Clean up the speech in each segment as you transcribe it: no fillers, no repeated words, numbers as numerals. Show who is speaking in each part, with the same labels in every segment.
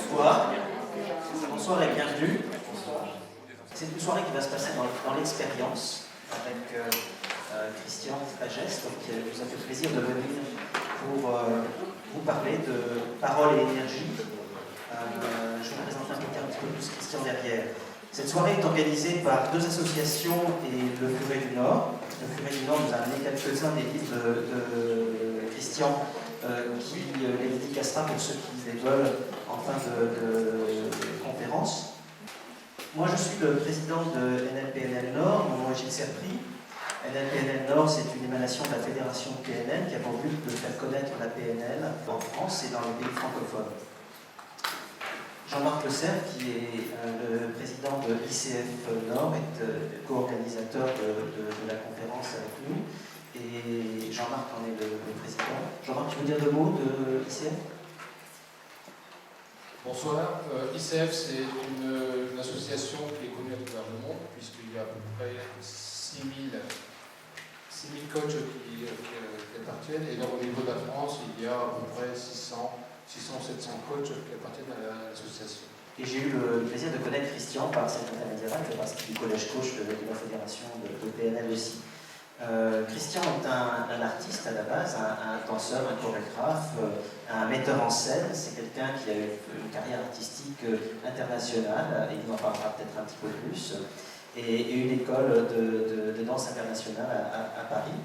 Speaker 1: Bonsoir. Bonsoir et bienvenue. C'est une soirée qui va se passer dans l'expérience avec Christian Pagès, qui nous a fait plaisir de venir pour vous parler de parole et énergie. Je vais présenter un petit peu plus Christian derrière. Cette soirée est organisée par deux associations et le Furet du Nord. Le Furet du Nord nous a amené quelques-uns des livres de Christian qui les dédicacera pour ceux qui les veulent en fin de conférence. Moi, je suis le président de NLPNL Nord, mon nom est Gilles Serpry. NLPNL Nord, c'est une émanation de la fédération PNL qui a pour but de faire connaître la PNL en France et dans les pays francophones. Jean-Marc Le Cerf, qui est le président de l'ICF Nord, est co-organisateur de la conférence avec nous. Et Jean-Marc en est le président. Jean-Marc, tu veux dire deux mots de l'ICF ?
Speaker 2: Bonsoir. ICF, c'est une association qui est connue à travers le monde, puisqu'il y a à peu près 6000 coachs qui appartiennent. Et donc, au niveau de la France, il y a à peu près 600-700 coachs qui appartiennent à l'association.
Speaker 1: Et j'ai eu le plaisir de connaître Christian par cet intermédiaire, parce qu'il est du collège coach de la fédération de PNL aussi. Christian est un artiste à la base, un danseur, un chorégraphe, un metteur en scène. C'est quelqu'un qui a eu une carrière artistique internationale, et il en parlera peut-être un petit peu plus, et une école de danse internationale à Paris.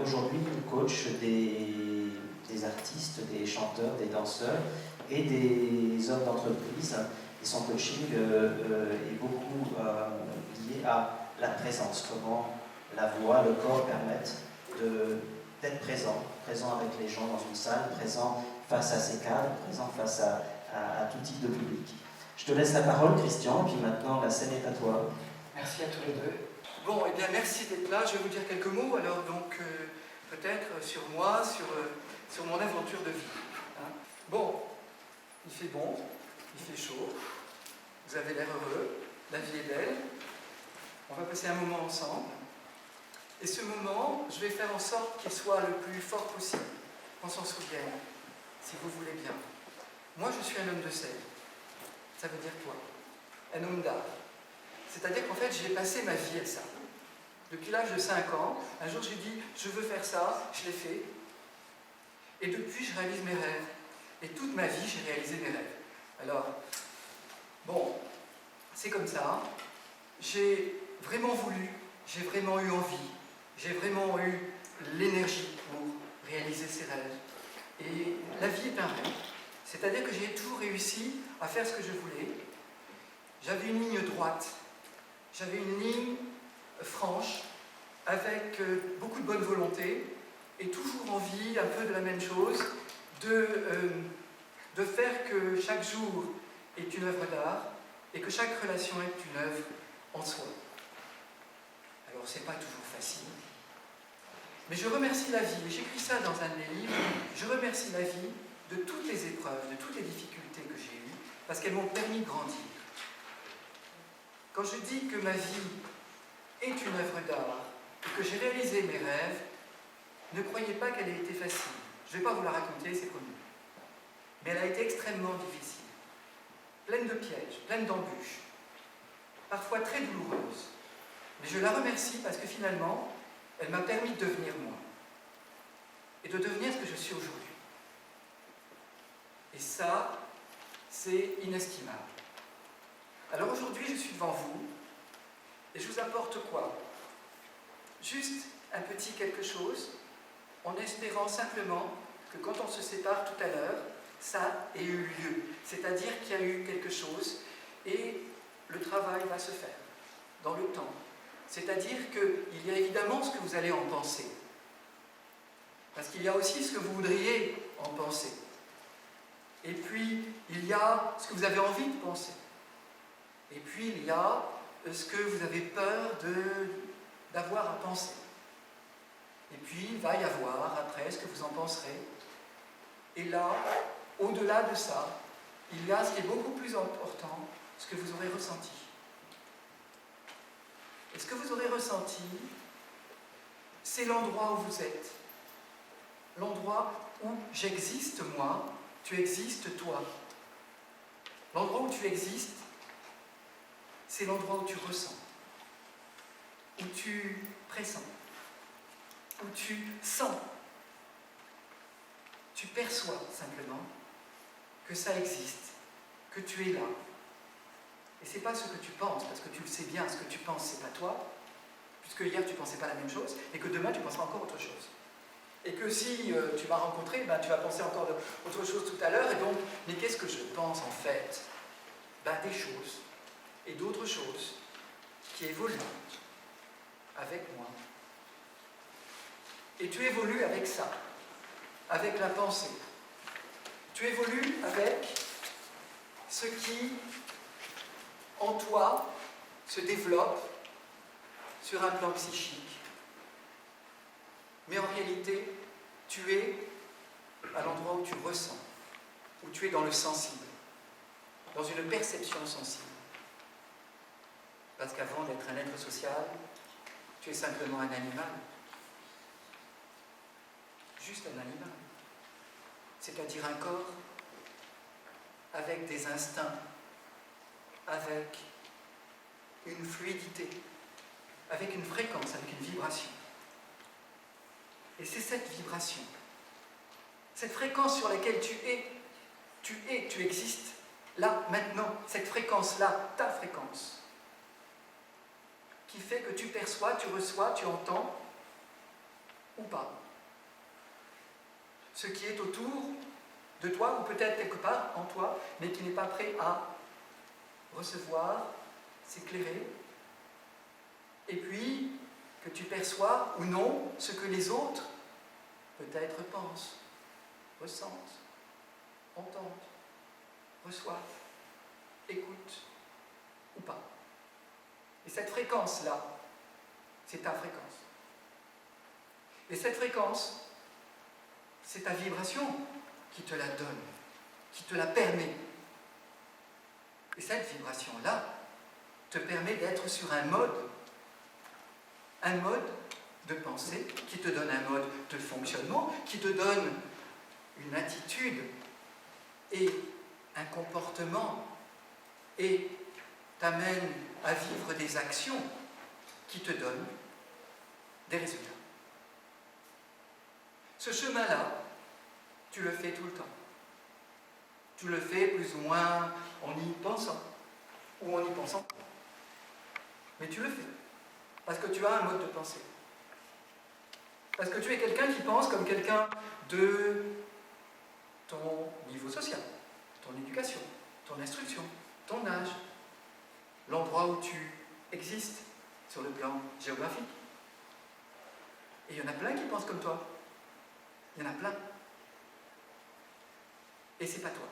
Speaker 1: Aujourd'hui, il coach des artistes, des chanteurs, des danseurs et des hommes d'entreprise. Et son coaching est beaucoup lié à la présence, comment la voix, le corps permettent d'être présent avec les gens dans une salle, présent face à ses cadres, présent face à tout type de public. Je te laisse la parole, Christian, et puis maintenant la scène est à toi.
Speaker 3: Merci à tous les deux. Bon, eh bien merci d'être là. Je vais vous dire quelques mots, alors donc peut-être sur moi, sur mon aventure de vie. Hein. Bon, il fait bon, il fait chaud, vous avez l'air heureux, la vie est belle, on va passer un moment ensemble. Et ce moment, je vais faire en sorte qu'il soit le plus fort possible, qu'on s'en souvienne, si vous voulez bien. Moi, je suis un homme de scène. Ça veut dire quoi ? Un homme d'art. C'est-à-dire qu'en fait, j'ai passé ma vie à ça. Depuis l'âge de 5 ans, un jour j'ai dit, je veux faire ça, je l'ai fait. Et depuis, je réalise mes rêves. Et toute ma vie, j'ai réalisé mes rêves. Alors, bon, c'est comme ça. J'ai vraiment voulu, j'ai vraiment eu envie. J'ai vraiment eu l'énergie pour réaliser ces rêves. Et la vie est un rêve. C'est-à-dire que j'ai toujours réussi à faire ce que je voulais. J'avais une ligne droite. J'avais une ligne franche, avec beaucoup de bonne volonté, et toujours envie, un peu de la même chose, de faire que chaque jour est une œuvre d'art, et que chaque relation est une œuvre en soi. Alors, c'est pas toujours facile. Mais je remercie la vie, et j'écris ça dans un de mes livres, je remercie la vie de toutes les épreuves, de toutes les difficultés que j'ai eues, parce qu'elles m'ont permis de grandir. Quand je dis que ma vie est une œuvre d'art, et que j'ai réalisé mes rêves, ne croyez pas qu'elle ait été facile. Je ne vais pas vous la raconter, c'est connu. Mais elle a été extrêmement difficile, pleine de pièges, pleine d'embûches, parfois très douloureuse. Mais je la remercie parce que finalement, elle m'a permis de devenir moi. Et de devenir ce que je suis aujourd'hui. Et ça, c'est inestimable. Alors aujourd'hui, je suis devant vous, et je vous apporte quoi ? Juste un petit quelque chose, en espérant simplement que quand on se sépare tout à l'heure, ça ait eu lieu. C'est-à-dire qu'il y a eu quelque chose, et le travail va se faire dans le temps. C'est-à-dire qu'il y a évidemment ce que vous allez en penser. Parce qu'il y a aussi ce que vous voudriez en penser. Et puis, il y a ce que vous avez envie de penser. Et puis, il y a ce que vous avez peur d'avoir à penser. Et puis, il va y avoir, après, ce que vous en penserez. Et là, au-delà de ça, il y a ce qui est beaucoup plus important, ce que vous aurez ressenti. Et ce que vous aurez ressenti, c'est l'endroit où vous êtes. L'endroit où j'existe moi, tu existes toi. L'endroit où tu existes, c'est l'endroit où tu ressens, où tu pressens, où tu sens. Tu perçois simplement que ça existe, que tu es là. Et ce n'est pas ce que tu penses, parce que tu le sais bien, ce que tu penses, ce n'est pas toi, puisque hier tu ne pensais pas la même chose, et que demain tu penseras encore autre chose. Et que si tu m'as rencontré, ben, tu vas penser encore autre chose tout à l'heure, et donc, mais qu'est-ce que je pense en fait? Ben, des choses, et d'autres choses, qui évoluent avec moi. Et tu évolues avec ça, avec la pensée. Tu évolues avec ce qui, en toi, se développe sur un plan psychique. Mais en réalité, tu es à l'endroit où tu ressens, où tu es dans le sensible, dans une perception sensible. Parce qu'avant d'être un être social, tu es simplement un animal. Juste un animal. C'est-à-dire un corps avec des instincts, avec une fluidité, avec une fréquence, avec une vibration. Et c'est cette vibration, cette fréquence sur laquelle tu existes, là, maintenant, cette fréquence-là, ta fréquence, qui fait que tu perçois, tu reçois, tu entends, ou pas, ce qui est autour de toi, ou peut-être quelque part en toi, mais qui n'est pas prêt à recevoir, s'éclairer, et puis que tu perçois ou non ce que les autres peut-être pensent, ressentent, entendent, reçoivent, écoutent ou pas. Et cette fréquence-là, c'est ta fréquence. Et cette fréquence, c'est ta vibration qui te la donne, qui te la permet. Et cette vibration-là te permet d'être sur un mode de pensée qui te donne un mode de fonctionnement, qui te donne une attitude et un comportement et t'amène à vivre des actions qui te donnent des résultats. Ce chemin-là, tu le fais tout le temps. Tu le fais plus ou moins en y pensant ou en y pensant pas. Mais tu le fais parce que tu as un mode de pensée. Parce que tu es quelqu'un qui pense comme quelqu'un de ton niveau social, ton éducation, ton instruction, ton âge, l'endroit où tu existes sur le plan géographique. Et il y en a plein qui pensent comme toi. Il y en a plein. Et c'est pas toi,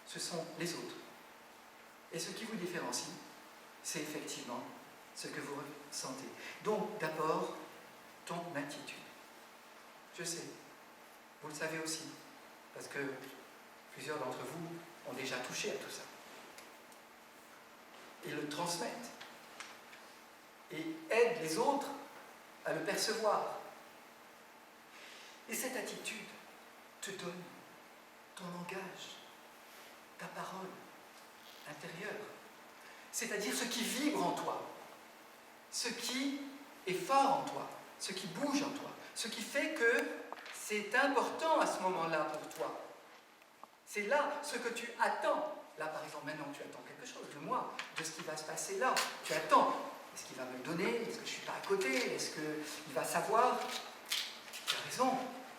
Speaker 3: ce sont les autres. Et ce qui vous différencie, c'est effectivement ce que vous ressentez. Donc, d'abord, ton attitude. Je sais, vous le savez aussi, parce que plusieurs d'entre vous ont déjà touché à tout ça. Ils le transmettent et aident les autres à le percevoir. Et cette attitude te donne ton langage, ta parole intérieure, c'est-à-dire ce qui vibre en toi, ce qui est fort en toi, ce qui bouge en toi, ce qui fait que c'est important à ce moment-là pour toi. C'est là ce que tu attends. Là, par exemple, maintenant tu attends quelque chose de moi, de ce qui va se passer là. Tu attends. Est-ce qu'il va me le donner? Est-ce que je ne suis pas à côté? Est-ce qu'il va savoir? Tu as raison,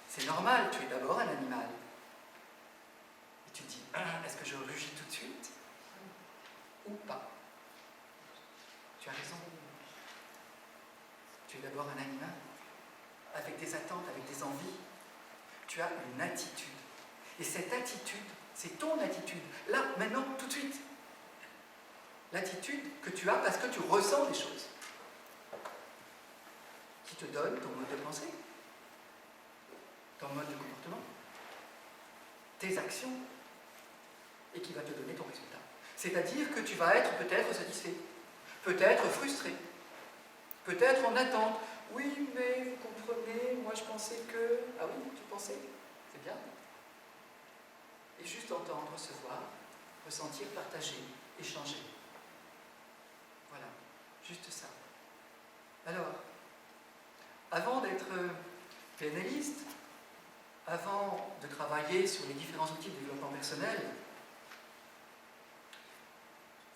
Speaker 3: c'est normal, tu es d'abord un animal. Et tu te dis, est-ce que je rugis tout de suite? Ou pas? Tu as raison. Tu es d'abord un animal, avec des attentes, avec des envies. Tu as une attitude. Et cette attitude, c'est ton attitude. Là, maintenant, tout de suite. L'attitude que tu as parce que tu ressens des choses. Qui te donne ton mode de pensée, ton mode de comportement, tes actions, et qui va te donner ton résultat. C'est-à-dire que tu vas être peut-être satisfait, peut-être frustré, peut-être en attente. Oui, mais vous comprenez, moi je pensais que... Ah oui, tu pensais? C'est bien. Et juste entendre, recevoir, ressentir, partager, échanger. Voilà, juste ça. Alors, avant d'être PNListe, avant de travailler sur les différents outils de développement personnel,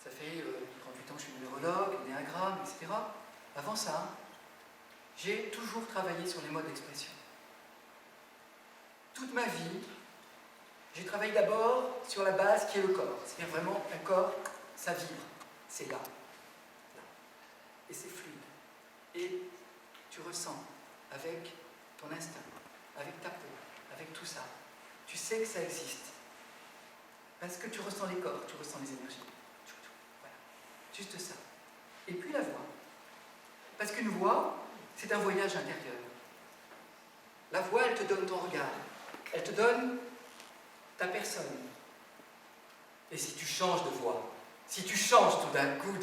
Speaker 3: ça fait 38 ans que je suis numérologue, néagramme, etc. Avant ça, j'ai toujours travaillé sur les modes d'expression. Toute ma vie, j'ai travaillé d'abord sur la base qui est le corps. C'est-à-dire vraiment, un corps, ça vibre. C'est là. Et c'est fluide. Et tu ressens avec ton instinct, avec ta peau, avec tout ça. Tu sais que ça existe. Parce que tu ressens les corps, tu ressens les énergies. Voilà. Juste ça. Et puis la voix. Parce qu'une voix, c'est un voyage intérieur. La voix, elle te donne ton regard. Elle te donne ta personne. Et si tu changes de voix, si tu changes tout d'un coup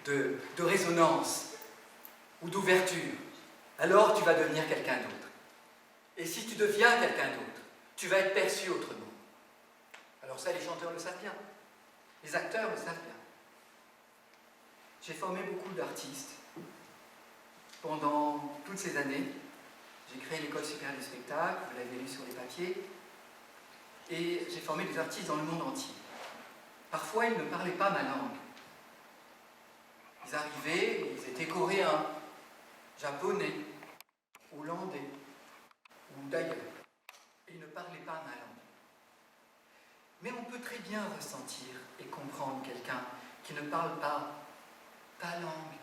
Speaker 3: de résonance ou d'ouverture, alors tu vas devenir quelqu'un d'autre. Et si tu deviens quelqu'un d'autre, tu vas être perçu autrement. Alors ça, les chanteurs le savent bien. Les acteurs le savent bien. J'ai formé beaucoup d'artistes pendant toutes ces années. J'ai créé l'École supérieure du spectacle, vous l'avez lu sur les papiers, et j'ai formé des artistes dans le monde entier. Parfois, ils ne parlaient pas ma langue. Ils arrivaient, ils étaient coréens, japonais, hollandais, ou d'ailleurs. Et ils ne parlaient pas ma langue. Mais on peut très bien ressentir et comprendre quelqu'un qui ne parle pas ta langue.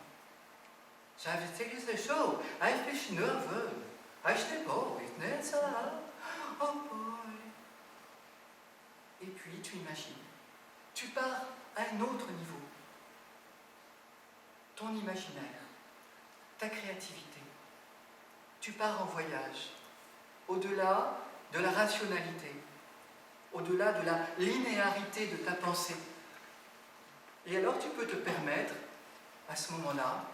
Speaker 3: J'avais été ce show, ich bin nerveux, ich beau, nicht ça, oh boy. Et puis tu imagines, tu pars à un autre niveau. Ton imaginaire, ta créativité. Tu pars en voyage, au-delà de la rationalité, au-delà de la linéarité de ta pensée. Et alors tu peux te permettre, à ce moment-là,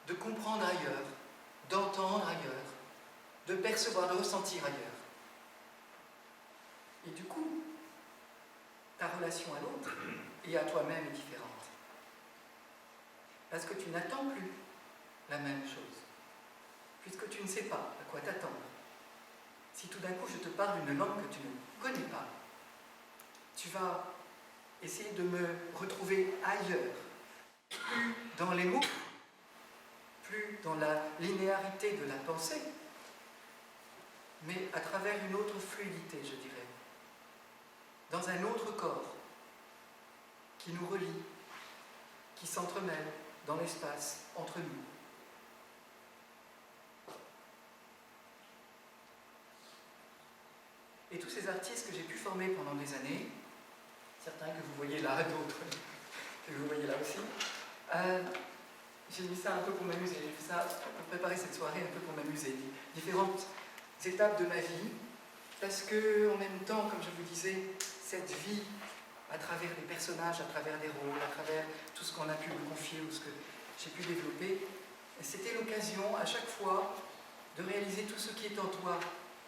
Speaker 3: de comprendre ailleurs, d'entendre ailleurs, de percevoir, de ressentir ailleurs. Et du coup, ta relation à l'autre et à toi-même est différente. Parce que tu n'attends plus la même chose, puisque tu ne sais pas à quoi t'attendre. Si tout d'un coup je te parle d'une langue que tu ne connais pas, tu vas essayer de me retrouver ailleurs, plus dans les mots, plus dans la linéarité de la pensée, mais à travers une autre fluidité, je dirais, dans un autre corps qui nous relie, qui s'entremêle dans l'espace entre nous. Et tous ces artistes que j'ai pu former pendant des années, certains que vous voyez là, d'autres que vous voyez là aussi, j'ai mis ça un peu pour m'amuser, j'ai fait ça pour préparer cette soirée un peu pour m'amuser, différentes étapes de ma vie, parce que en même temps, comme je vous disais, cette vie à travers des personnages, à travers des rôles, à travers tout ce qu'on a pu me confier ou ce que j'ai pu développer, c'était l'occasion à chaque fois de réaliser tout ce qui est en toi,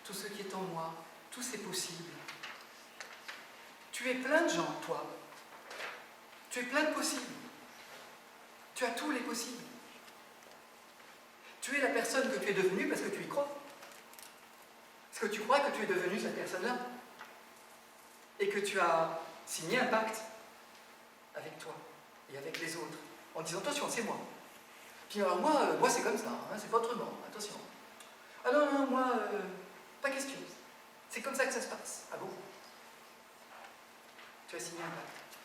Speaker 3: tout ce qui est en moi, tout c'est possible. Tu es plein de gens, toi. Tu es plein de possibles. Tu as tous les possibles. Tu es la personne que tu es devenue parce que tu y crois. Parce que tu crois que tu es devenue cette personne-là. Et que tu as signé un pacte avec toi et avec les autres, en disant attention, c'est moi. Puis alors moi c'est comme ça, hein, c'est pas autrement, attention. Ah non, non, moi, pas question. C'est comme ça que ça se passe. Ah bon? Tu as signé un pacte.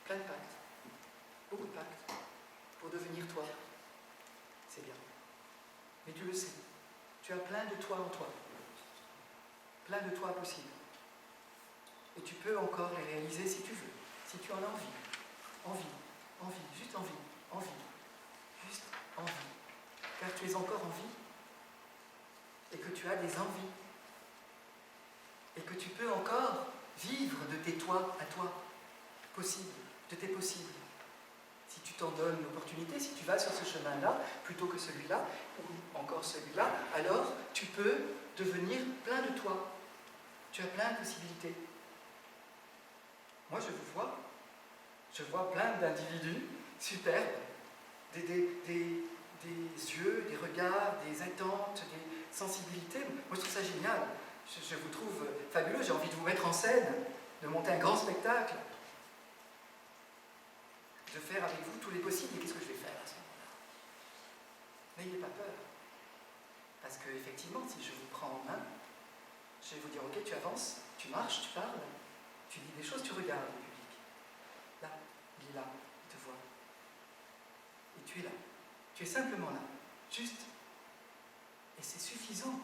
Speaker 3: Plein de pactes. Beaucoup de pactes. Pour devenir toi. C'est bien. Mais tu le sais. Tu as plein de toi en toi. Plein de toi possible. Et tu peux encore les réaliser si tu veux. Si tu en as envie. Envie, juste envie. Juste envie. Car tu es encore en vie. Et que tu as des envies. Et que tu peux encore vivre de tes toi à toi, possible, de tes possibles. Si tu t'en donnes l'opportunité, si tu vas sur ce chemin-là, plutôt que celui-là, ou encore celui-là, alors tu peux devenir plein de toi. Tu as plein de possibilités. Je vois plein d'individus superbes, des yeux, des regards, des attentes, des sensibilités. Moi, je trouve ça génial. Je vous trouve fabuleux. J'ai envie de vous mettre en scène, de monter un grand spectacle, de faire avec vous tous les possibles. Et qu'est-ce que je vais faire à ce moment-là? N'ayez pas peur. Parce qu'effectivement, si je vous prends en main, je vais vous dire, ok, tu avances, tu marches, tu parles, tu dis des choses, tu regardes le public. Là, il est là, il te voit. Et tu es là. Tu es simplement là. Juste. Et c'est suffisant.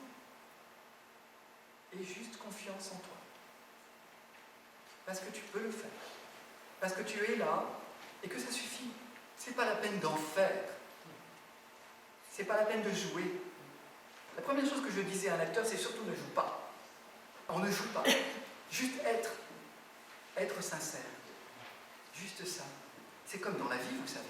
Speaker 3: Et juste confiance en toi. Parce que tu peux le faire. Parce que tu es là et que ça suffit. C'est pas la peine d'en faire. C'est pas la peine de jouer. La première chose que je disais à un acteur, c'est surtout ne joue pas. On ne joue pas. Juste être. Être sincère. Juste ça. C'est comme dans la vie, vous savez.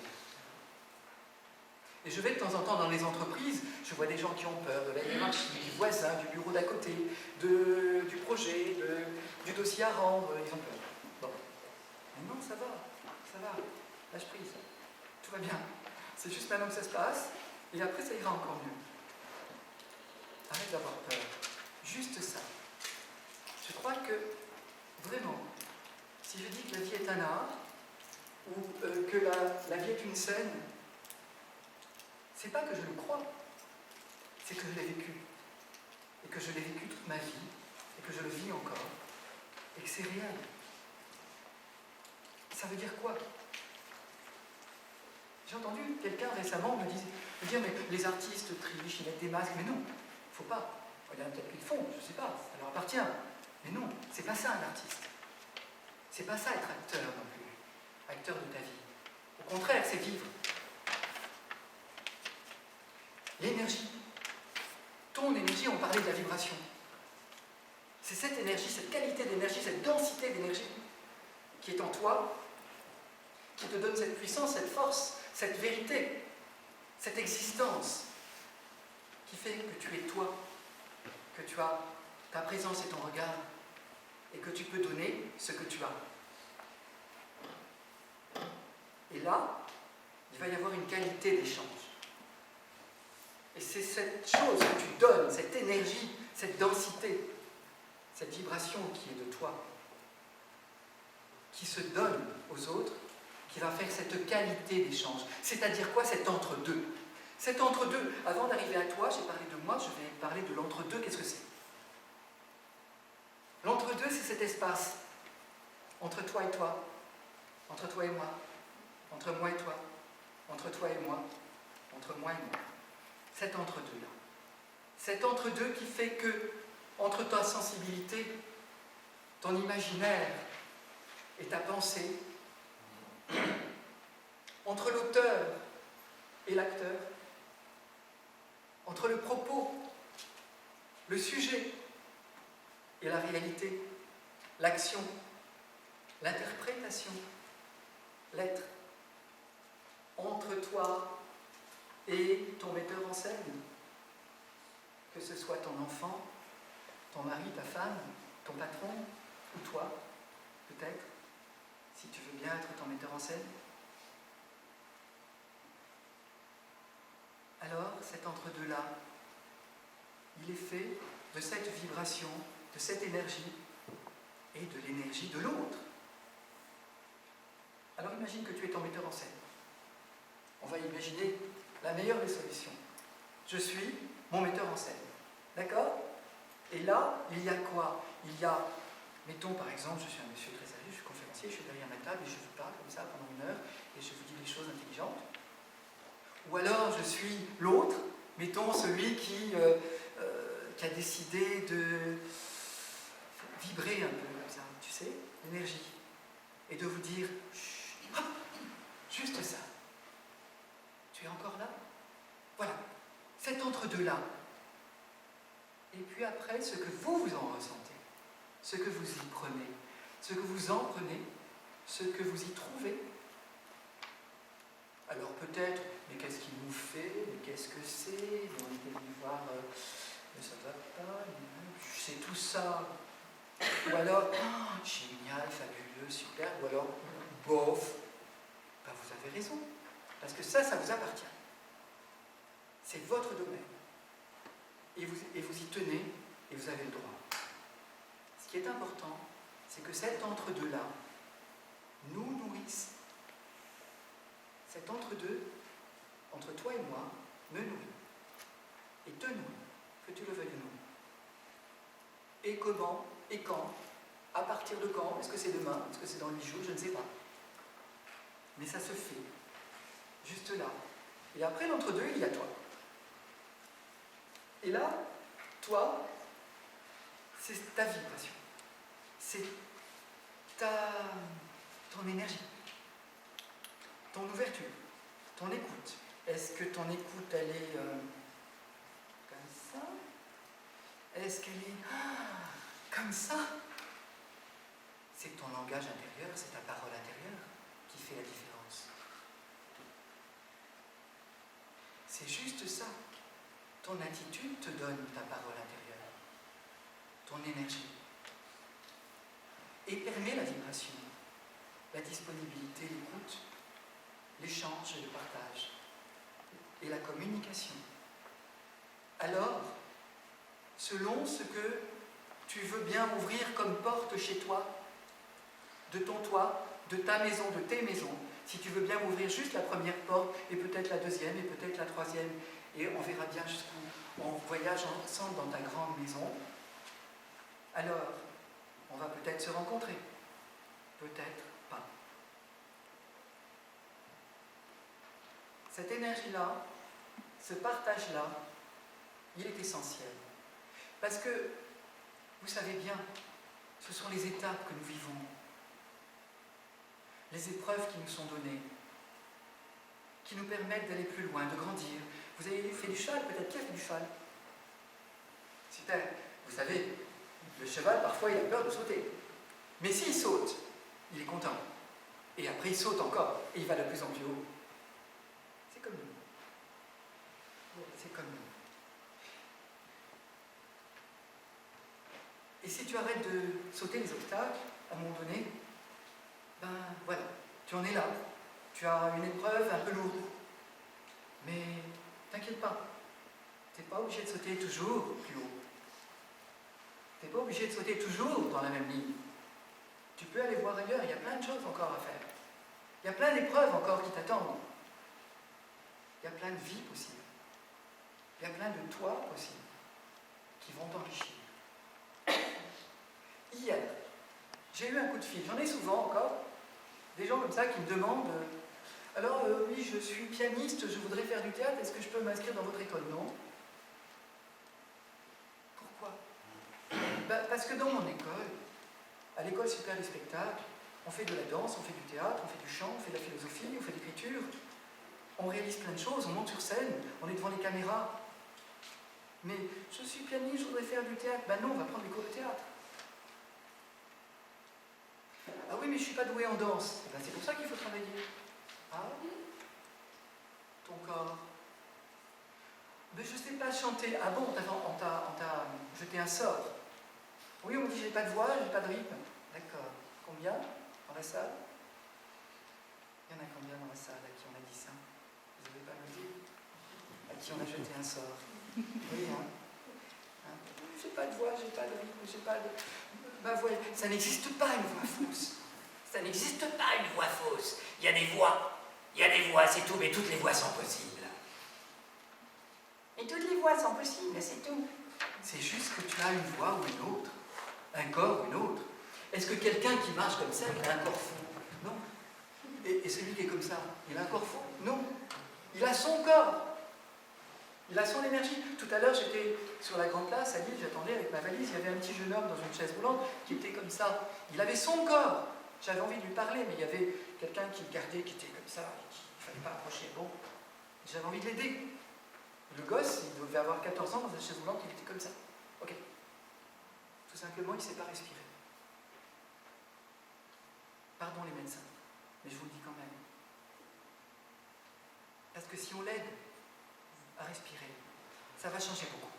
Speaker 3: Et je vais de temps en temps dans les entreprises, je vois des gens qui ont peur de la hiérarchie, du voisin, du bureau d'à côté, du projet, du dossier à rendre, ils ont peur. Bon. Mais non, ça va, lâche prise, tout va bien. C'est juste maintenant que ça se passe, et après ça ira encore mieux. Arrête d'avoir peur, juste ça. Je crois que, vraiment, si je dis que la vie est un art, ou que la vie est une scène, c'est pas que je le crois, c'est que je l'ai vécu. Et que je l'ai vécu toute ma vie, et que je le vis encore, et que c'est réel. Ça veut dire quoi? J'ai entendu quelqu'un récemment me dire, mais les artistes trichent, ils mettent des masques, mais non, il ne faut pas. Il y en a peut-être qu'ils le font, je ne sais pas, ça leur appartient. Mais non, c'est pas ça un artiste. C'est pas ça être acteur non plus, acteur de ta vie. Au contraire, c'est vivre. L'énergie. Ton énergie, on parlait de la vibration. C'est cette énergie, cette qualité d'énergie, cette densité d'énergie qui est en toi, qui te donne cette puissance, cette force, cette vérité, cette existence, qui fait que tu es toi, que tu as ta présence et ton regard, et que tu peux donner ce que tu as. Et là, il va y avoir une qualité d'échange. Et c'est cette chose que tu donnes, cette énergie, cette densité, cette vibration qui est de toi, qui se donne aux autres, qui va faire cette qualité d'échange. C'est-à-dire quoi? Cet entre-deux. Cet entre-deux, avant d'arriver à toi, j'ai parlé de moi, je vais parler de l'entre-deux. Qu'est-ce que c'est? L'entre-deux, c'est cet espace entre toi et toi, entre toi et moi, entre moi et toi, entre toi et moi, entre moi et moi. Cet entre-deux-là. Cet entre-deux qui fait que, entre ta sensibilité, ton imaginaire et ta pensée, entre l'auteur et l'acteur, entre le propos, le sujet et la réalité, l'action, l'interprétation, l'être, entre toi et ton metteur en scène, que ce soit ton enfant, ton mari, ta femme, ton patron, ou toi, peut-être, si tu veux bien être ton metteur en scène. Alors, cet entre-deux-là, il est fait de cette vibration, de cette énergie et de l'énergie de l'autre. Alors imagine que tu es ton metteur en scène. On va imaginer la meilleure des solutions. Je suis mon metteur en scène. D'accord? Et là, il y a quoi? Il y a, mettons par exemple, je suis un monsieur très sérieux, je suis conférencier, je suis derrière ma table et je vous parle comme ça pendant 1 heure et je vous dis des choses intelligentes. Ou alors je suis l'autre, mettons celui qui a décidé de vibrer un peu comme ça, tu sais, l'énergie. Et de vous dire, chut, juste ça. Tu es encore là? Voilà, cet entre-deux-là. Et puis après, ce que vous en ressentez, ce que vous y prenez, ce que vous en prenez, ce que vous y trouvez. Alors peut-être, mais qu'est-ce qu'il nous fait? Mais qu'est-ce que c'est? On était venu voir, mais ça va pas, c'est tout ça. Ou alors, génial, fabuleux, super. Ou alors, bof, Ben, vous avez raison, parce que ça vous appartient. C'est votre domaine. Et vous y tenez, et vous avez le droit. Ce qui est important, c'est que cet entre-deux-là nous nourrisse. Cet entre-deux, entre toi et moi, me nourrit. Et te nourrit, que tu le veuilles ou non. Et comment, et quand, à partir de quand, est-ce que c'est demain, est-ce que c'est dans 8 jours, je ne sais pas. Mais ça se fait, juste là. Et après l'entre-deux, il y a toi. Et là, toi, c'est ta vibration. C'est ton énergie, ton ouverture, ton écoute. Est-ce que ton écoute, elle est comme ça? Est-ce qu'elle est comme ça? C'est ton langage intérieur, c'est ta parole intérieure qui fait la différence. C'est juste ça. Ton attitude te donne ta parole intérieure, ton énergie. Et permet la vibration, la disponibilité, l'écoute, l'échange et le partage, et la communication. Alors, selon ce que tu veux bien ouvrir comme porte chez toi, de ton toit, de ta maison, de tes maisons, si tu veux bien ouvrir juste la première porte, et peut-être la deuxième, et peut-être la troisième, et on verra bien jusqu'où on voyage ensemble dans ta grande maison, alors on va peut-être se rencontrer, peut-être pas. Cette énergie-là, ce partage-là, il est essentiel. Parce que, vous savez bien, ce sont les étapes que nous vivons, les épreuves qui nous sont données, qui nous permettent d'aller plus loin, de grandir. Vous avez fait du cheval, peut-être? Qui a fait du cheval? Super. Vous savez, le cheval, parfois, il a peur de sauter. Mais s'il saute, il est content. Et après, il saute encore, et il va de plus en plus haut. C'est comme nous. C'est comme nous. Et si tu arrêtes de sauter les obstacles, à un moment donné, ben voilà, tu en es là. Tu as une épreuve un peu lourde. Mais t'inquiète pas, tu n'es pas obligé de sauter toujours plus haut. Tu n'es pas obligé de sauter toujours dans la même ligne. Tu peux aller voir ailleurs, il y a plein de choses encore à faire. Il y a plein d'épreuves encore qui t'attendent. Il y a plein de vies possibles. Il y a plein de toi possibles qui vont t'enrichir. Hier, j'ai eu un coup de fil, j'en ai souvent encore, des gens comme ça qui me demandent alors oui, je suis pianiste, je voudrais faire du théâtre, est-ce que je peux m'inscrire dans votre école? Non. Pourquoi? Parce que dans mon école, à l'école supérieure du spectacle, on fait de la danse, on fait du théâtre, on fait du chant, on fait de la philosophie, on fait de l'écriture, on réalise plein de choses, on monte sur scène, on est devant les caméras. Mais je suis pianiste, je voudrais faire du théâtre. Ben non, on va prendre des cours de théâtre. Ah oui, mais je ne suis pas douée en danse. Ben c'est pour ça qu'il faut travailler. Ah oui? Ton corps. Mais je ne sais pas chanter. Ah bon, on t'a jeté un sort. Oui, on me dit j'ai pas de voix, j'ai pas de rythme. D'accord. Combien dans la salle? Il y en a combien dans la salle à qui on a dit ça? Vous n'avez pas me dire? À qui on a jeté un sort? Oui, hein? J'ai pas de voix, j'ai pas de rythme, j'ai pas de... Ben voyez, ça n'existe pas une voix fausse.
Speaker 4: Ça n'existe pas une voix fausse. Il y a des voix. Il y a des voix, c'est tout, mais toutes les voix sont possibles. Et toutes les voix sont possibles, c'est tout.
Speaker 3: C'est juste que tu as une voix ou une autre, un corps ou une autre. Est-ce que quelqu'un qui marche comme ça, il a un corps fou? Non. Et celui qui est comme ça, il a un corps fou? Non. Il a son corps. Il a son énergie. Tout à l'heure, j'étais sur la grande place à Lille, j'attendais avec ma valise, il y avait un petit jeune homme dans une chaise roulante qui était comme ça. Il avait son corps. J'avais envie de lui parler, mais il y avait quelqu'un qui le gardait, qui était comme ça, et qui ne fallait pas approcher. Bon, j'avais envie de l'aider. Le gosse, il devait avoir 14 ans dans une chaise roulante, il était comme ça. Ok. Tout simplement, il ne sait pas respirer. Pardon les médecins, mais je vous le dis quand même. Parce que si on l'aide à respirer, ça va changer beaucoup.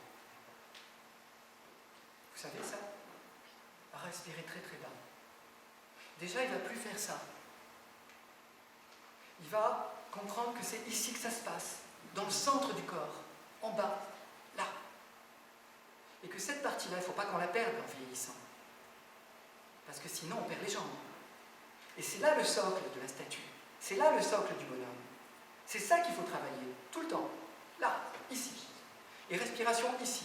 Speaker 3: Vous savez ça? À respirer très très bas. Déjà, il ne va plus faire ça. il va comprendre que c'est ici que ça se passe, dans le centre du corps, en bas, là. Et que cette partie-là, il ne faut pas qu'on la perde en vieillissant. Parce que sinon, on perd les jambes. Et c'est là le socle de la statue. C'est là le socle du bonhomme. C'est ça qu'il faut travailler, tout le temps. Là, ici. Et respiration ici.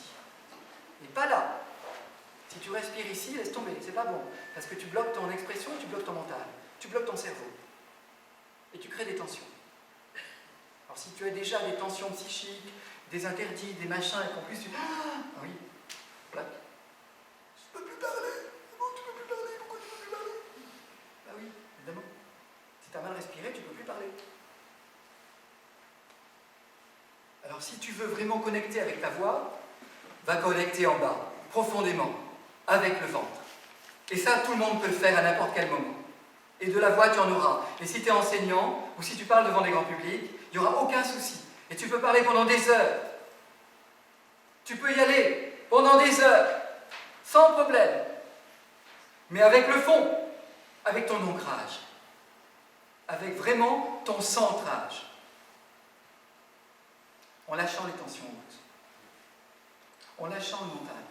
Speaker 3: Et pas là. Si tu respires ici, laisse tomber, c'est pas bon. Parce que tu bloques ton expression, tu bloques ton mental. Tu bloques ton cerveau. Et tu crées des tensions. Alors si tu as déjà des tensions psychiques, des interdits, des machins, et qu'en plus tu... Ah oui, voilà. Je ne peux plus parler. Comment tu ne peux plus parler? Pourquoi tu ne peux plus parler? Bah oui, évidemment. Si tu as mal respiré, tu ne peux plus parler. Alors si tu veux vraiment connecter avec ta voix, va connecter en bas, profondément, avec le ventre. Et ça, tout le monde peut le faire à n'importe quel moment. Et de la voix, tu en auras. Et si tu es enseignant, ou si tu parles devant des grands publics, il n'y aura aucun souci. Et tu peux parler pendant des heures. Tu peux y aller pendant des heures, sans problème. Mais avec le fond, avec ton ancrage. Avec vraiment ton centrage. En lâchant les tensions hautes. En lâchant le mental.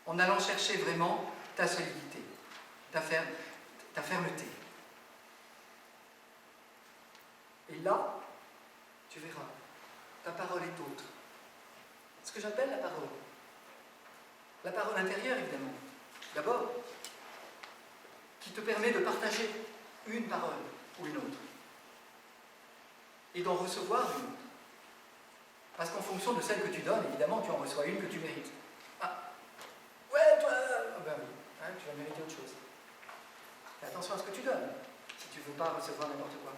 Speaker 3: En allant chercher vraiment ta solidité, ta fermeté. Et là, tu verras, ta parole est autre. Ce que j'appelle la parole. La parole intérieure, évidemment. D'abord, qui te permet de partager une parole ou une autre. Et d'en recevoir une autre. Parce qu'en fonction de celle que tu donnes, évidemment, tu en reçois une que tu mérites. Ah, ouais, toi, ah ben oui, hein, tu vas mériter autre chose. Fais attention à ce que tu donnes, si tu ne veux pas recevoir n'importe quoi.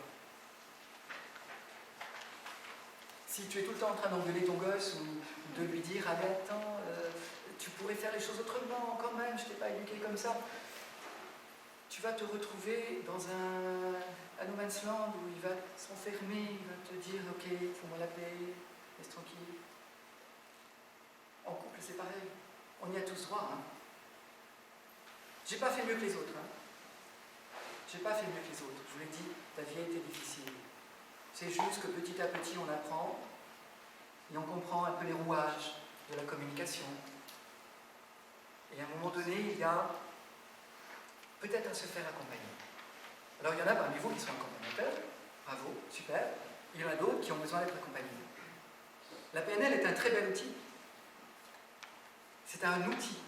Speaker 3: Si tu es tout le temps en train d'engueuler ton gosse ou de lui dire « Ah mais attends, tu pourrais faire les choses autrement quand même, je ne t'ai pas éduqué comme ça », tu vas te retrouver dans un no man's land où il va s'enfermer, il va te dire « Ok, fais-moi la paix, laisse tranquille ». En couple, c'est pareil. On y a tous droit. Hein. J'ai pas fait mieux que les autres. Hein. J'ai pas fait mieux que les autres. Je vous l'ai dit, ta vie a été difficile. C'est juste que petit à petit, on apprend et on comprend un peu les rouages de la communication. Et à un moment donné, il y a peut-être à se faire accompagner. Alors, il y en a parmi vous qui sont accompagnateurs. Bravo, super. Il y en a d'autres qui ont besoin d'être accompagnés. La PNL est un très bel outil. C'est un outil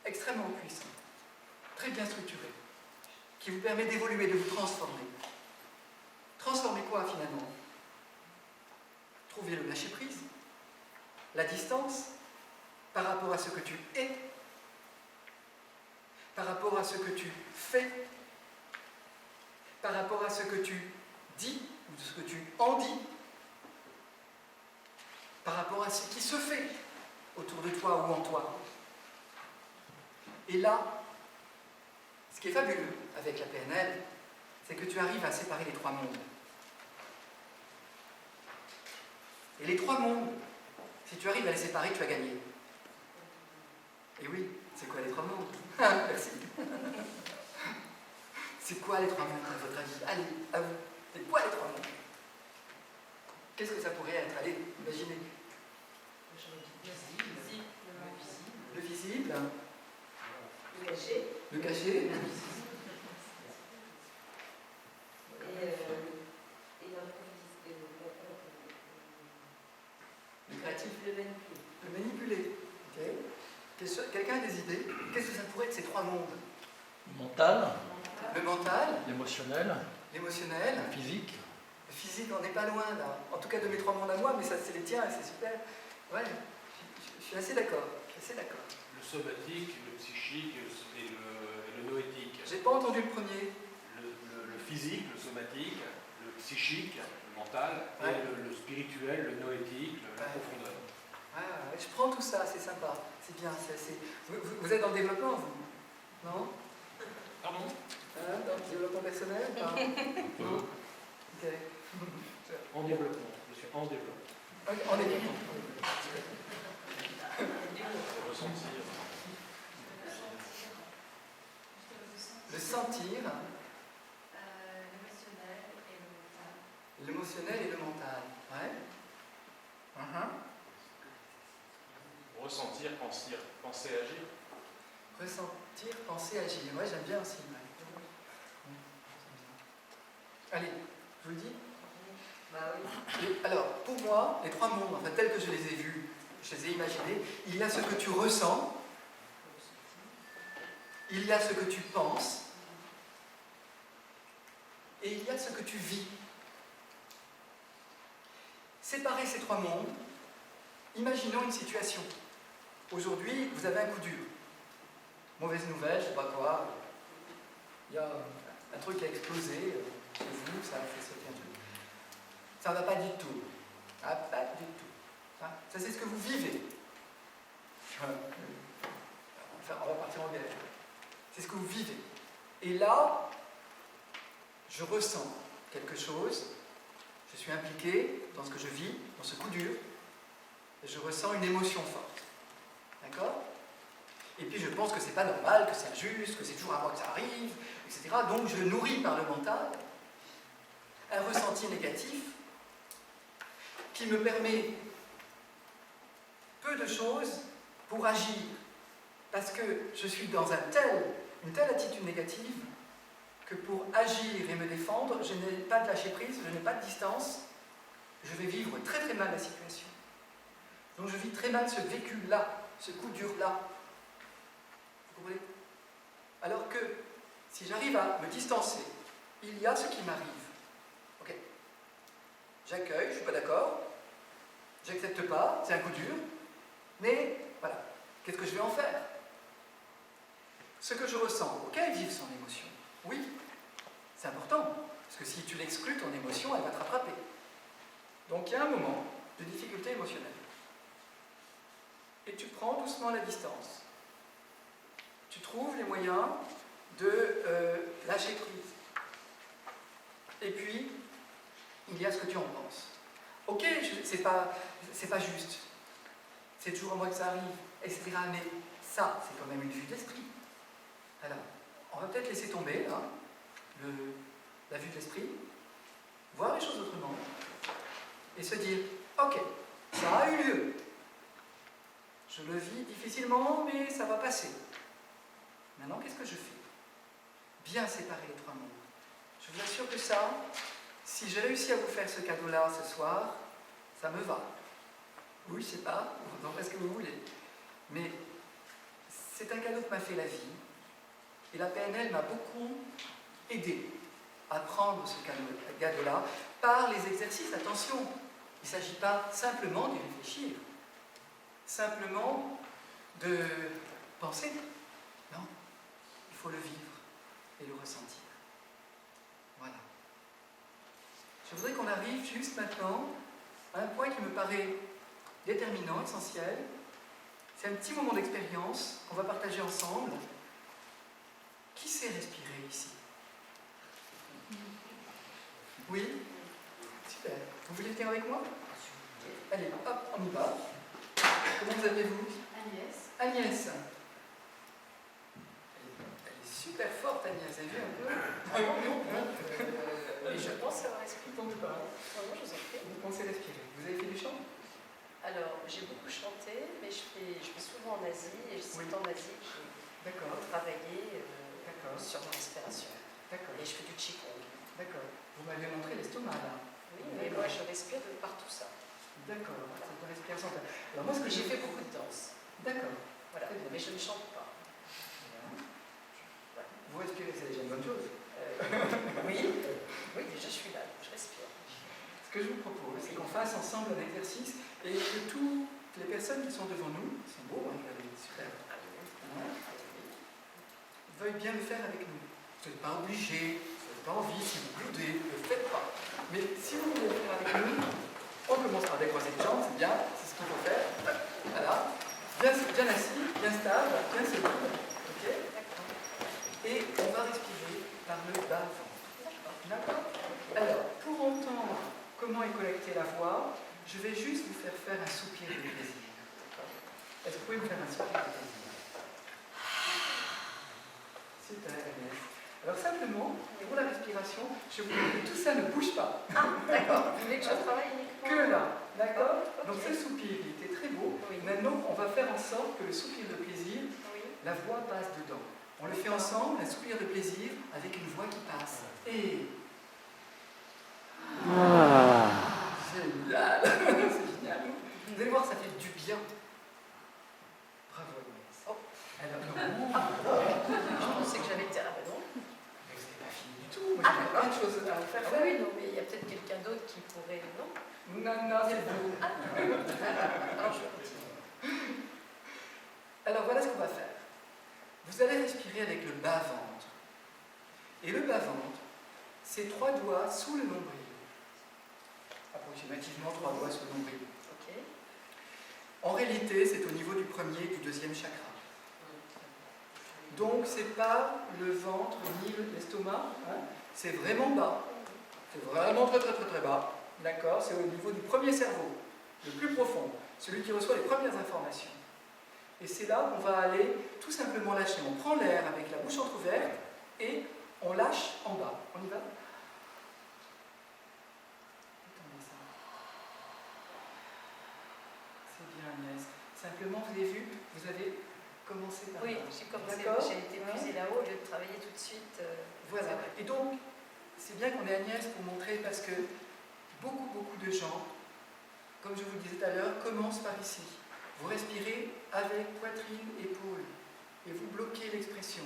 Speaker 3: extrêmement puissant, très bien structuré, qui vous permet d'évoluer, de vous transformer. Transformer quoi finalement? Trouver le lâcher-prise, la distance par rapport à ce que tu es, par rapport à ce que tu fais, par rapport à ce que tu dis ou ce que tu en dis, par rapport à ce qui se fait autour de toi ou en toi. Et là, ce qui est fabuleux avec la PNL, c'est que tu arrives à séparer les trois mondes. Et les trois mondes, si tu arrives à les séparer, tu as gagné. Et oui, c'est quoi les trois mondes? Merci. C'est quoi les trois mondes à votre avis? Allez, à vous. C'est quoi les trois mondes? Qu'est-ce que ça pourrait être? Allez, imaginez. Le visible.
Speaker 5: Le caché.
Speaker 3: Le caché. Le créatif. Le manipulé. Okay. Quelqu'un a des idées? Qu'est-ce que ça pourrait être ces trois mondes?
Speaker 6: Le mental,
Speaker 3: Le mental,
Speaker 6: l'émotionnel,
Speaker 3: l'émotionnel,
Speaker 6: le physique.
Speaker 3: le physique, on n'est pas loin là. En tout cas de mes trois mondes à moi, mais ça c'est les tiens et c'est super. Ouais, je suis assez d'accord.
Speaker 7: Le somatique, le psychique et le noétique.
Speaker 3: J'ai pas entendu le premier.
Speaker 7: Le physique, le somatique, le psychique, le mental,
Speaker 3: Ouais.
Speaker 7: et le spirituel, le noétique, la profondeur.
Speaker 3: Ah, je prends tout ça, c'est sympa, c'est bien. Vous êtes dans le développement, vous? Non?
Speaker 7: Pardon?
Speaker 3: Dans le développement personnel? Non? Ok.
Speaker 7: En développement. Je suis en développement.
Speaker 3: Ok, en développement.
Speaker 7: Ressentir.
Speaker 3: Le sentir. l'émotionnel et le mental. Ouais.
Speaker 7: Ressentir, penser, agir.
Speaker 3: Ressentir, penser, agir. Ouais, j'aime bien aussi. Ouais. Allez, je vous le dis.
Speaker 5: Bah oui.
Speaker 3: Et alors, pour moi, les trois mondes, enfin, tels que je les ai vus, je les ai imaginés, il y a ce que tu ressens, il y a ce que tu penses, et il y a ce que tu vis. Séparer ces trois mondes, imaginons une situation. Aujourd'hui, vous avez un coup dur. Mauvaise nouvelle, je ne sais pas quoi. Il y a un truc qui a explosé chez vous, ça a fait sauter un truc. Ça ne va pas du tout. Ah, pas du tout. Hein, ça, c'est ce que vous vivez. Enfin, on va partir en galère. C'est ce que vous vivez. Et là, je ressens quelque chose. Je suis impliqué dans ce que je vis, dans ce coup dur. Et je ressens une émotion forte. D'accord ? Et puis je pense que c'est pas normal, que c'est injuste, que c'est toujours à moi que ça arrive, etc. Donc je nourris par le mental un ressenti négatif qui me permet peu de choses pour agir. Parce que je suis dans une telle attitude négative que pour agir et me défendre, je n'ai pas de lâcher prise, je n'ai pas de distance, je vais vivre très très mal la situation. Donc je vis très mal ce vécu-là, ce coup dur-là. Vous comprenez ? Alors que si j'arrive à me distancer, il y a ce qui m'arrive. Ok. J'accueille, je ne suis pas d'accord, j'accepte pas, c'est un coup dur, mais voilà, qu'est-ce que je vais en faire ? Ce que je ressens, ok, vivre son émotion. Oui, c'est important, parce que si tu l'exclus, ton émotion, elle va te rattraper. Donc il y a un moment de difficulté émotionnelle. Et tu prends doucement la distance. Tu trouves les moyens de lâcher prise. Et puis, il y a ce que tu en penses. Ok, c'est pas juste. C'est toujours à moi que ça arrive, etc. Mais ça, c'est quand même une vue d'esprit. Alors, on va peut-être laisser tomber là, la vue de l'esprit, voir les choses autrement, et se dire, ok, ça a eu lieu. Je le vis difficilement, mais ça va passer. Maintenant, qu'est-ce que je fais ? Bien séparer les trois mondes. Je vous assure que ça, si j'ai réussi à vous faire ce cadeau-là ce soir, ça me va. Oui, je sais pas, vous en faites ce que vous voulez. Mais c'est un cadeau que m'a fait la vie. Et la PNL m'a beaucoup aidé à prendre ce cadeau-là par les exercices. Attention, il ne s'agit pas simplement d'y réfléchir, simplement de penser. Non, il faut le vivre et le ressentir. Voilà. Je voudrais qu'on arrive juste maintenant à un point qui me paraît déterminant, essentiel. C'est un petit moment d'expérience qu'on va partager ensemble. Qui sait respirer ici ? Oui ? Super. Vous voulez venir avec moi ? Allez, hop, on y va. Comment vous appelez-vous ?
Speaker 5: Agnès.
Speaker 3: Agnès. Elle est super forte, Agnès. Vous avez vu un peu ?
Speaker 5: Mais je pense avoir respiré.
Speaker 3: Donc pas.
Speaker 5: Non, je vous en prie.
Speaker 3: Vous pensez respirer. Vous avez fait du chant ?
Speaker 5: Alors, j'ai beaucoup chanté, mais je vais souvent en Asie, et c'est en Asie que j'ai
Speaker 3: D'accord.
Speaker 5: travaillé
Speaker 3: D'accord.
Speaker 5: sur ma respiration.
Speaker 3: D'accord.
Speaker 5: Et je fais du Qigong.
Speaker 3: D'accord. Vous m'avez montré l'estomac là.
Speaker 5: Oui, mais moi je respire de partout ça.
Speaker 3: D'accord. C'est une respiration. Alors moi, ce que
Speaker 5: J'ai fait beaucoup de danse.
Speaker 3: D'accord.
Speaker 5: Voilà.
Speaker 3: Très bien.
Speaker 5: Mais je ne chante pas.
Speaker 3: Vous respirez, c'est déjà une bonne chose.
Speaker 5: Oui, déjà je suis là, je respire.
Speaker 3: Ce que je vous propose, c'est qu'on fasse ensemble un exercice et que toutes les personnes qui sont devant nous, ils sont beaux, hein, regardez, super, veuillent bien le faire avec nous. Vous n'êtes pas obligés, vous n'avez pas envie, si vous boudez, ne le faites pas. Mais si vous voulez le faire avec nous, on commence par décroiser les jambes, c'est bien, c'est ce qu'il faut faire. Voilà, bien assis, bien stable, bien solide. Ok ? Et on va respirer par le bas-ventre. D'accord ? Alors, pour entendre comment est collectée la voix, je vais juste vous faire un soupir de plaisir. Est-ce que vous pouvez me faire un soupir de plaisir ? Super, Agnès. Alors simplement, pour la respiration, je vous dis que tout ça ne bouge pas.
Speaker 5: Ah, d'accord. Vous voulez que je travaille uniquement
Speaker 3: Que là, d'accord?
Speaker 5: Ok.
Speaker 3: Donc ce soupir, il était très beau.
Speaker 5: Oui.
Speaker 3: Maintenant, on va faire en sorte que le soupir de plaisir,
Speaker 5: Oui.
Speaker 3: la voix passe dedans. On le fait ensemble, un soupir de plaisir avec une voix qui passe. Et... Génial. C'est génial. Vous allez voir, ça fait du bien. Bravo Agnès.
Speaker 5: Oh.
Speaker 3: Alors, non.
Speaker 5: Je pensais que j'avais été... Ah ben non.
Speaker 3: Mais c'est pas fini du tout. Moi, j'ai plein de choses à vous faire
Speaker 5: Ah
Speaker 3: faire.
Speaker 5: oui, non, mais il y a peut-être quelqu'un d'autre qui pourrait... Non.
Speaker 3: Non, c'est vous.
Speaker 5: Alors je continue.
Speaker 3: Alors voilà ce qu'on va faire. Vous allez respirer avec le bas-ventre. Et le bas-ventre, c'est 3 doigts sous le nombril. Approximativement 3 doigts sous le nombril.
Speaker 5: Ok.
Speaker 3: En réalité, c'est au niveau du premier et du deuxième chakra. Donc, c'est pas le ventre ni l'estomac, hein. C'est vraiment bas. C'est vraiment très très très très bas. D'accord? C'est au niveau du premier cerveau, le plus profond, celui qui reçoit les premières informations. Et c'est là qu'on va aller tout simplement lâcher. On prend l'air avec la bouche entrouverte et on lâche en bas. On y va? Attendez ça. C'est bien Agnès. Simplement, vous avez vu, vous avez commencé par
Speaker 5: Oui,
Speaker 3: là.
Speaker 5: j'ai commencé,
Speaker 3: D'accord?
Speaker 5: j'ai été épuisée là-haut au lieu de travailler tout de suite.
Speaker 3: Voilà.
Speaker 5: c'est vrai.
Speaker 3: Et donc, c'est bien qu'on ait Agnès pour montrer parce que beaucoup de gens, comme je vous le disais tout à l'heure, commencent par ici. Vous respirez avec poitrine, épaule et vous bloquez l'expression.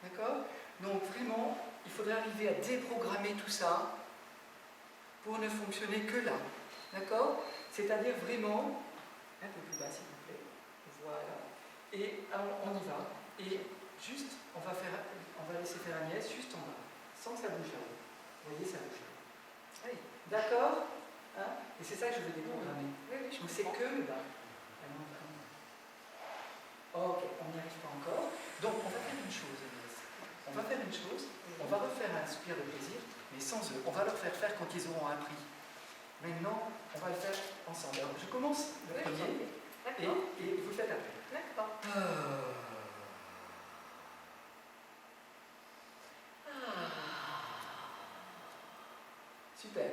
Speaker 3: D'accord? Donc vraiment, il faudrait arriver à déprogrammer tout ça pour ne fonctionner que là. D'accord? C'est-à-dire vraiment, un peu plus bas s'il vous plaît. Voilà. Et on y va. Et juste, on va laisser faire Agnès juste en bas, sans que ça bouge là. Vous voyez, ça bouge là.
Speaker 5: Oui.
Speaker 3: D'accord? Hein? Et c'est ça que je veux déprogrammer.
Speaker 5: Oui, je
Speaker 3: Donc c'est
Speaker 5: comprends.
Speaker 3: que là. Ok, on n'y arrive pas encore. Donc on va faire une chose, Agnès. On va faire une chose. On va refaire un soupir de plaisir, mais sans eux. On va leur faire faire quand ils auront appris. Maintenant, on va le faire ensemble. Alors, je commence le
Speaker 5: Oui,
Speaker 3: premier
Speaker 5: D'accord.
Speaker 3: et vous le faites après.
Speaker 5: D'accord.
Speaker 3: Super.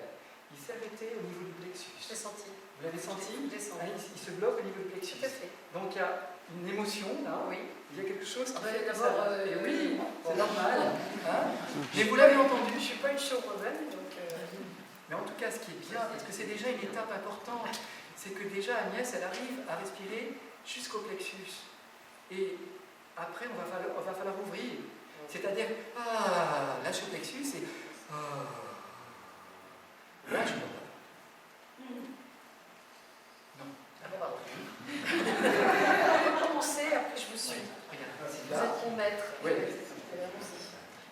Speaker 3: Il s'est arrêté au niveau du plexus.
Speaker 5: J'ai senti.
Speaker 3: Vous l'avez senti?
Speaker 5: J'ai senti.
Speaker 3: Hein, il se bloque au niveau du plexus.
Speaker 5: Tout à fait.
Speaker 3: Donc il y a une émotion là.
Speaker 5: Oui.
Speaker 3: Il y a quelque chose qui
Speaker 5: Ah ben,
Speaker 3: fait que
Speaker 5: d'abord,
Speaker 3: ça... Et oui, c'est
Speaker 5: bon.
Speaker 3: normal. Hein. Mais vous l'avez entendu.
Speaker 5: Je ne suis pas une showwoman, donc...
Speaker 3: Mais en tout cas, ce qui est bien, parce que c'est déjà une étape importante, c'est que déjà Agnès, elle arrive à respirer jusqu'au plexus. Et après, on va falloir ouvrir. C'est-à-dire, lâche au plexus et lâche au non.
Speaker 5: Ah ben, pardon. On va commencer, après je vous suis.
Speaker 3: Regarde, c'est
Speaker 5: Vous
Speaker 3: là.
Speaker 5: êtes mon maître.
Speaker 3: Oui.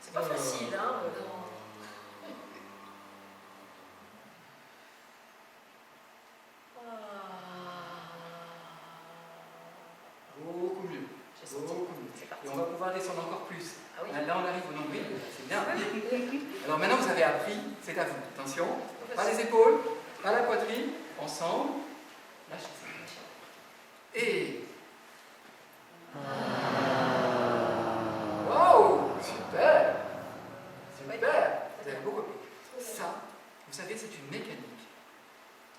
Speaker 5: C'est pas facile, hein.
Speaker 3: Beaucoup mieux.
Speaker 5: J'ai senti.
Speaker 3: Beaucoup mieux.
Speaker 5: C'est parti.
Speaker 3: Et on va pouvoir descendre encore plus.
Speaker 5: Ah oui.
Speaker 3: Là, on arrive au nombril, c'est bien. Alors maintenant, vous avez appris, c'est à vous. Attention, pas les épaules, pas la poitrine, ensemble. Lâchez ça. Et... Waouh, super. Super. Vous avez beaucoup appris. Ça, vous savez, c'est une mécanique.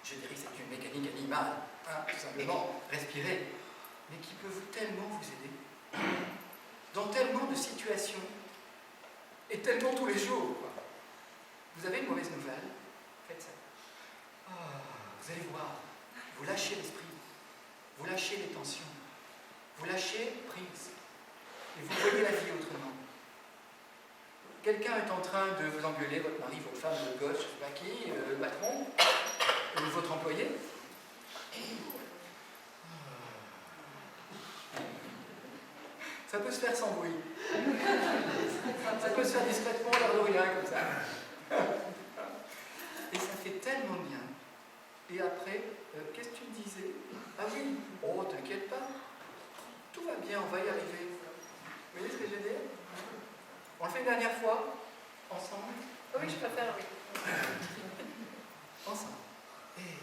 Speaker 3: Je dirais que c'est une mécanique animale, hein, tout simplement, respirer, mais qui peut tellement vous aider dans tellement de situations et tellement tous les jours. Quoi. Vous avez une mauvaise nouvelle, faites ça. Vous allez voir, vous lâchez l'esprit, vous lâchez les tensions, vous lâchez prise, et vous voyez la vie autrement. Quelqu'un est en train de vous engueuler, votre mari, votre femme, votre gosse, je ne sais pas qui, le patron, votre employé. Ça peut se faire sans bruit. Ça peut se faire discrètement, l'air de rien, comme ça. Et ça fait tellement bien. Et après, qu'est-ce que tu me disais? Ah oui, oh, t'inquiète pas. Tout va bien, on va y arriver. Vous voyez ce que je veux dire? On le fait une dernière fois, ensemble.
Speaker 5: Ah oui, je préfère, oui.
Speaker 3: Ensemble. Et...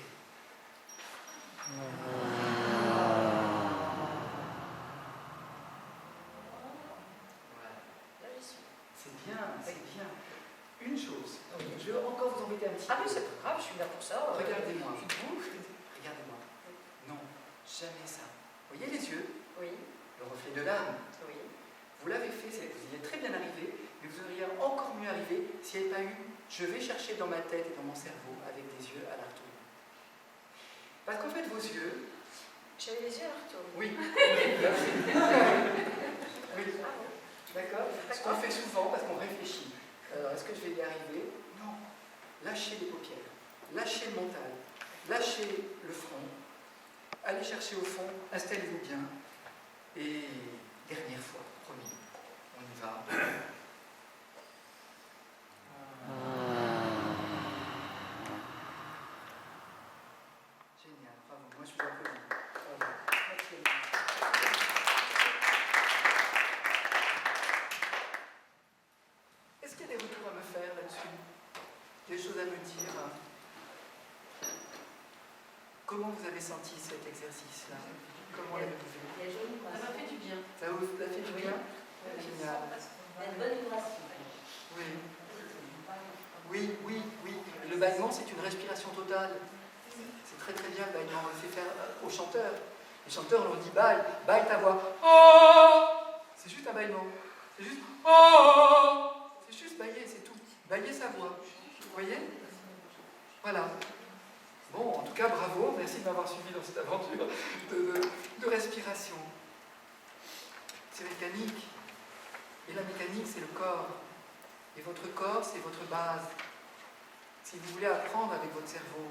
Speaker 5: Là, j'y suis.
Speaker 3: C'est bien, c'est bien. Une chose, je vais encore vous embêter un petit peu.
Speaker 5: Ah mais c'est pas grave, je suis là pour ça.
Speaker 3: Regardez-moi. Regardez-moi. Non, jamais ça. Voyez les yeux,
Speaker 5: Oui,
Speaker 3: le reflet de l'âme.
Speaker 5: oui.
Speaker 3: Vous l'avez fait, vous y êtes très bien arrivé, mais vous auriez encore mieux arrivé s'il n'y avait pas eu « je vais chercher dans ma tête et dans mon cerveau avec des yeux à la retourne ». Parce qu'en fait, vos yeux...
Speaker 5: J'avais les yeux à la retourne.
Speaker 3: Oui. Oui. D'accord. Ce qu'on fait souvent, parce qu'on réfléchit. Alors, est-ce que je vais y arriver? Non. Lâchez les paupières, lâchez le mental, lâchez le front, allez chercher au fond, installez-vous bien. Et dernière fois, promis, on y va. Génial, bravo, moi je vous applaudis. Bravo. Est-ce qu'il y a des retours à me faire là-dessus? Des choses à me dire? Comment vous avez senti cet exercice-là? Comment l'avez-vous fait?
Speaker 5: Ça m'a fait du bien.
Speaker 3: Ça vous a fait du bien? Génial.
Speaker 5: Une bonne vibration.
Speaker 3: Oui. Oui, oui, oui. Et le bâillement, c'est une respiration totale. C'est très très bien le bâillement. On le fait faire aux chanteurs. Les chanteurs, on leur dit baille, baille ta voix. Oh, c'est juste un bâillement. C'est juste oh, c'est juste bailler, c'est tout. Bailler sa voix. Vous voyez? Voilà. Bon, en tout cas, bravo. Merci de m'avoir suivi dans cette aventure de respiration. C'est mécanique. Et la mécanique, c'est le corps. Et votre corps, c'est votre base. Si vous voulez apprendre avec votre cerveau,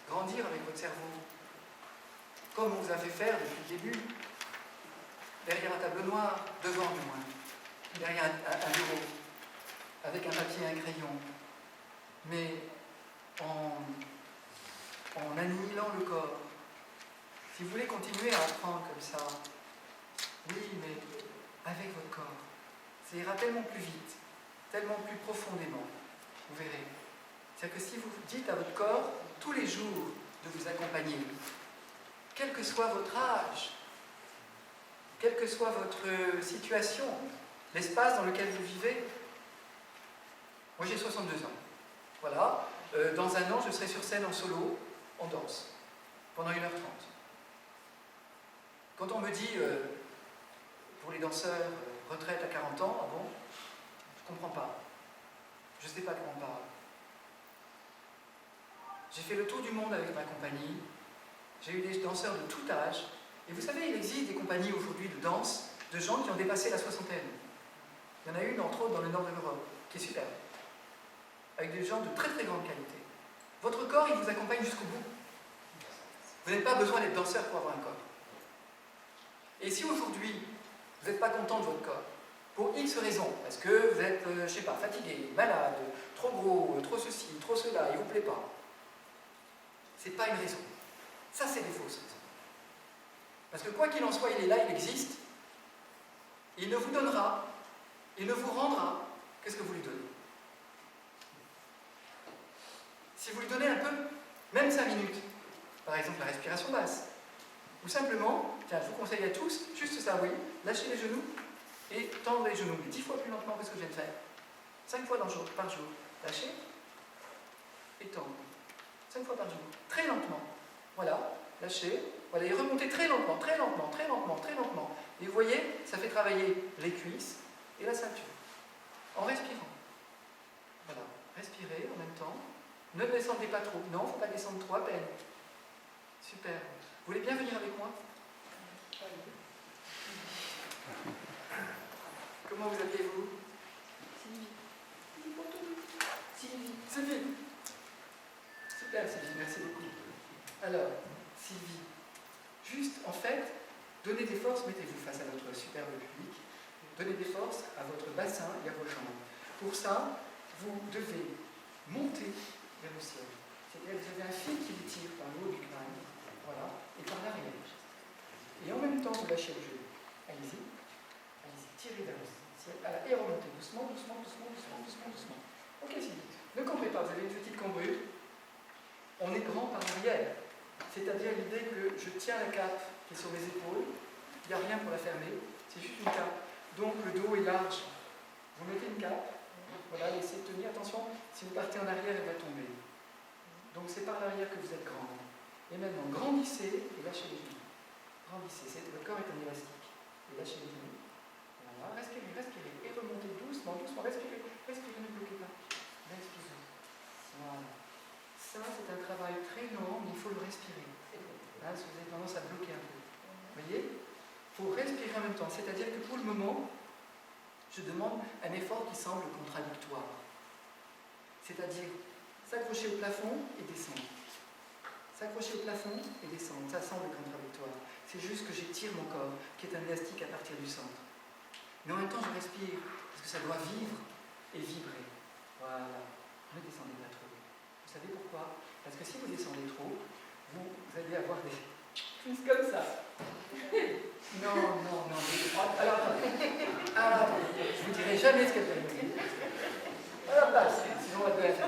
Speaker 3: grandir avec votre cerveau, comme on vous a fait faire depuis le début, derrière un tableau noir, devant du moins, derrière un bureau, avec un papier et un crayon, mais en annihilant le corps. Si vous voulez continuer à apprendre comme ça, oui, mais avec votre corps, ça ira tellement plus vite, tellement plus profondément, vous verrez. C'est-à-dire que si vous dites à votre corps, tous les jours, de vous accompagner, quel que soit votre âge, quelle que soit votre situation, l'espace dans lequel vous vivez. Moi j'ai 62 ans. Voilà. Dans un an, je serai sur scène en solo, en danse, pendant 1h30. Quand on me dit, pour les danseurs, retraite à 40 ans, ah bon, je ne comprends pas. Je ne sais pas de quoi on parle. J'ai fait le tour du monde avec ma compagnie. J'ai eu des danseurs de tout âge. Et vous savez, il existe des compagnies aujourd'hui de danse de gens qui ont dépassé la soixantaine. Il y en a une, entre autres, dans le nord de l'Europe, qui est superbe. Avec des gens de très très grande qualité. Votre corps, il vous accompagne jusqu'au bout. Vous n'avez pas besoin d'être danseur pour avoir un corps. Et si aujourd'hui, vous n'êtes pas content de votre corps, pour X raisons, parce que vous êtes, je ne sais pas, fatigué, malade, trop gros, trop ceci, trop cela, il ne vous plaît pas, c'est pas une raison. Ça, c'est des fausses raisons. Parce que quoi qu'il en soit, il est là, il existe. Il ne vous donnera, il ne vous rendra que ce que vous lui donnez. Si vous lui donnez un peu, même 5 minutes, par exemple la respiration basse, ou simplement, tiens, je vous conseille à tous, juste ça, oui, lâchez les genoux et tendre les genoux, mais 10 fois plus lentement que ce que je viens de faire. 5 fois par jour. Lâchez et tendre. 5 fois par jour. Très lentement. Voilà, lâchez. Voilà, et remontez très lentement, très lentement, très lentement, très lentement. Et vous voyez, ça fait travailler les cuisses et la ceinture. En respirant. Voilà, respirez en même temps. Ne descendez pas trop. Non, il ne faut pas descendre trop à peine. Super. Vous voulez bien venir avec moi? Comment vous appelez-vous? Sylvie. Sylvie. Super Sylvie, merci beaucoup. Alors, Sylvie, juste en fait, donnez des forces, mettez-vous face à votre superbe public, donnez des forces à votre bassin et à vos jambes. Pour ça, vous devez monter vers le ciel. C'est-à-dire que vous avez un fil qui vous tire par le haut du crâne, voilà, et par l'arrière. Et en même temps, vous lâchez le genou. Allez-y, tirez vers le ciel, et remontez doucement, doucement, doucement, doucement, doucement, doucement. Ok Sylvie, ne cambrez pas, vous avez une petite cambrure. On est grand par l'arrière, c'est-à-dire l'idée que je tiens la cape qui est sur mes épaules, il n'y a rien pour la fermer, c'est juste une cape. Donc le dos est large, Vous mettez une cape, voilà, laissez tenir. Attention, si vous partez en arrière, elle va tomber. Donc c'est par l'arrière que vous êtes grand. Et maintenant, grandissez et lâchez les genoux. Grandissez, votre corps est un élastique. Et lâchez les genoux. Voilà, respirez, respirez. Et remontez doucement, doucement. Respirez, respirez, ne bloquez pas. Respirez. Voilà. Ça, c'est un travail très lent, mais il faut le respirer. Parce que vous avez tendance à bloquer un peu. Vous voyez? Il faut respirer en même temps. C'est-à-dire que pour le moment, je demande un effort qui semble contradictoire. C'est-à-dire s'accrocher au plafond et descendre. S'accrocher au plafond et descendre. Ça semble contradictoire. C'est juste que j'étire mon corps, qui est un élastique à partir du centre. Mais en même temps, je respire, parce que ça doit vivre et vibrer. Voilà. Ne descendez pas trop. Vous savez pourquoi? Parce que si vous descendez trop, vous allez avoir des trucs comme ça. Non. Alors, attendez. Je ne vous dirai jamais ce qu'elle va me dire. Alors, là, sinon, elle doit être.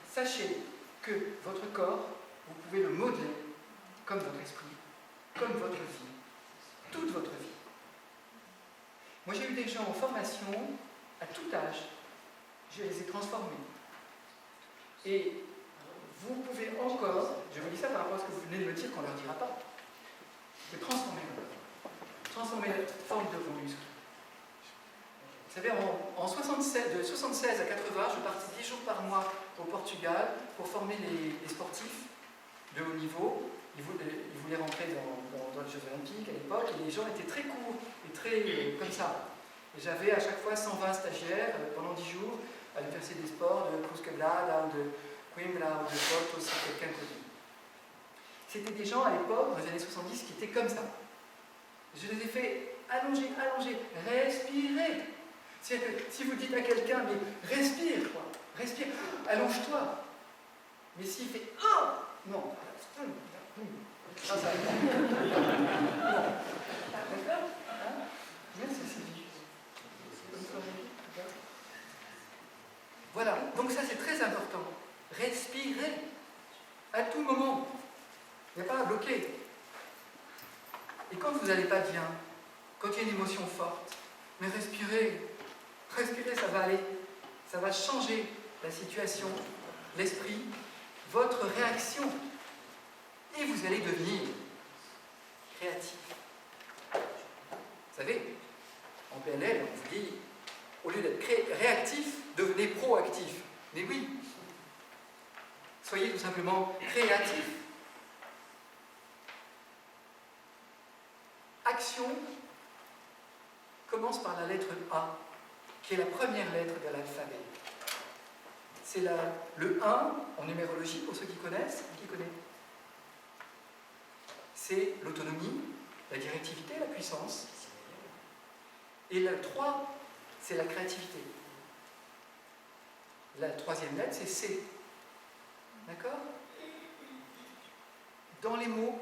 Speaker 3: Sachez que votre corps, vous pouvez le modeler comme votre esprit, comme votre vie, toute votre vie. Moi, j'ai eu des gens en formation à tout âge, je les ai transformés. Et vous pouvez encore, je vous dis ça par rapport à ce que vous venez de me dire qu'on ne leur dira pas, de transformer la forme de vos muscles. Vous savez, de 76 à 80, je partais 10 jours par mois au Portugal pour former les sportifs de haut niveau. Ils voulaient rentrer dans les Jeux Olympiques à l'époque, et les gens étaient très courts et très comme ça. Et j'avais à chaque fois 120 stagiaires pendant 10 jours à l'Université des Sports de Cusqueblada ou de Coimbra ou de Porto, si quelqu'un connaît. C'était des gens à l'époque, dans les années 70, qui étaient comme ça. Je les ai fait allonger, respirer. C'est-à-dire que si vous dites à quelqu'un, mais respire, quoi, respire, allonge-toi. Mais s'il fait non, ça va. Non. D'accord? Merci, Sylvie. Voilà, donc ça c'est très important. Respirez à tout moment. Il n'y a pas à bloquer. Et quand vous n'allez pas bien, quand il y a une émotion forte, mais respirez, ça va aller, ça va changer la situation, l'esprit, votre réaction. Et vous allez devenir créatif. Vous savez, en PNL, on vous dit, au lieu d'être réactif, devenez proactif. Mais oui, soyez tout simplement créatif. Action commence par la lettre A, qui est la première lettre de l'alphabet. C'est le 1 en numérologie, pour ceux qui connaissent. Qui connaît? C'est l'autonomie, la directivité, la puissance. Et le 3, c'est la créativité. La troisième lettre, c'est C. D'accord? Dans les mots,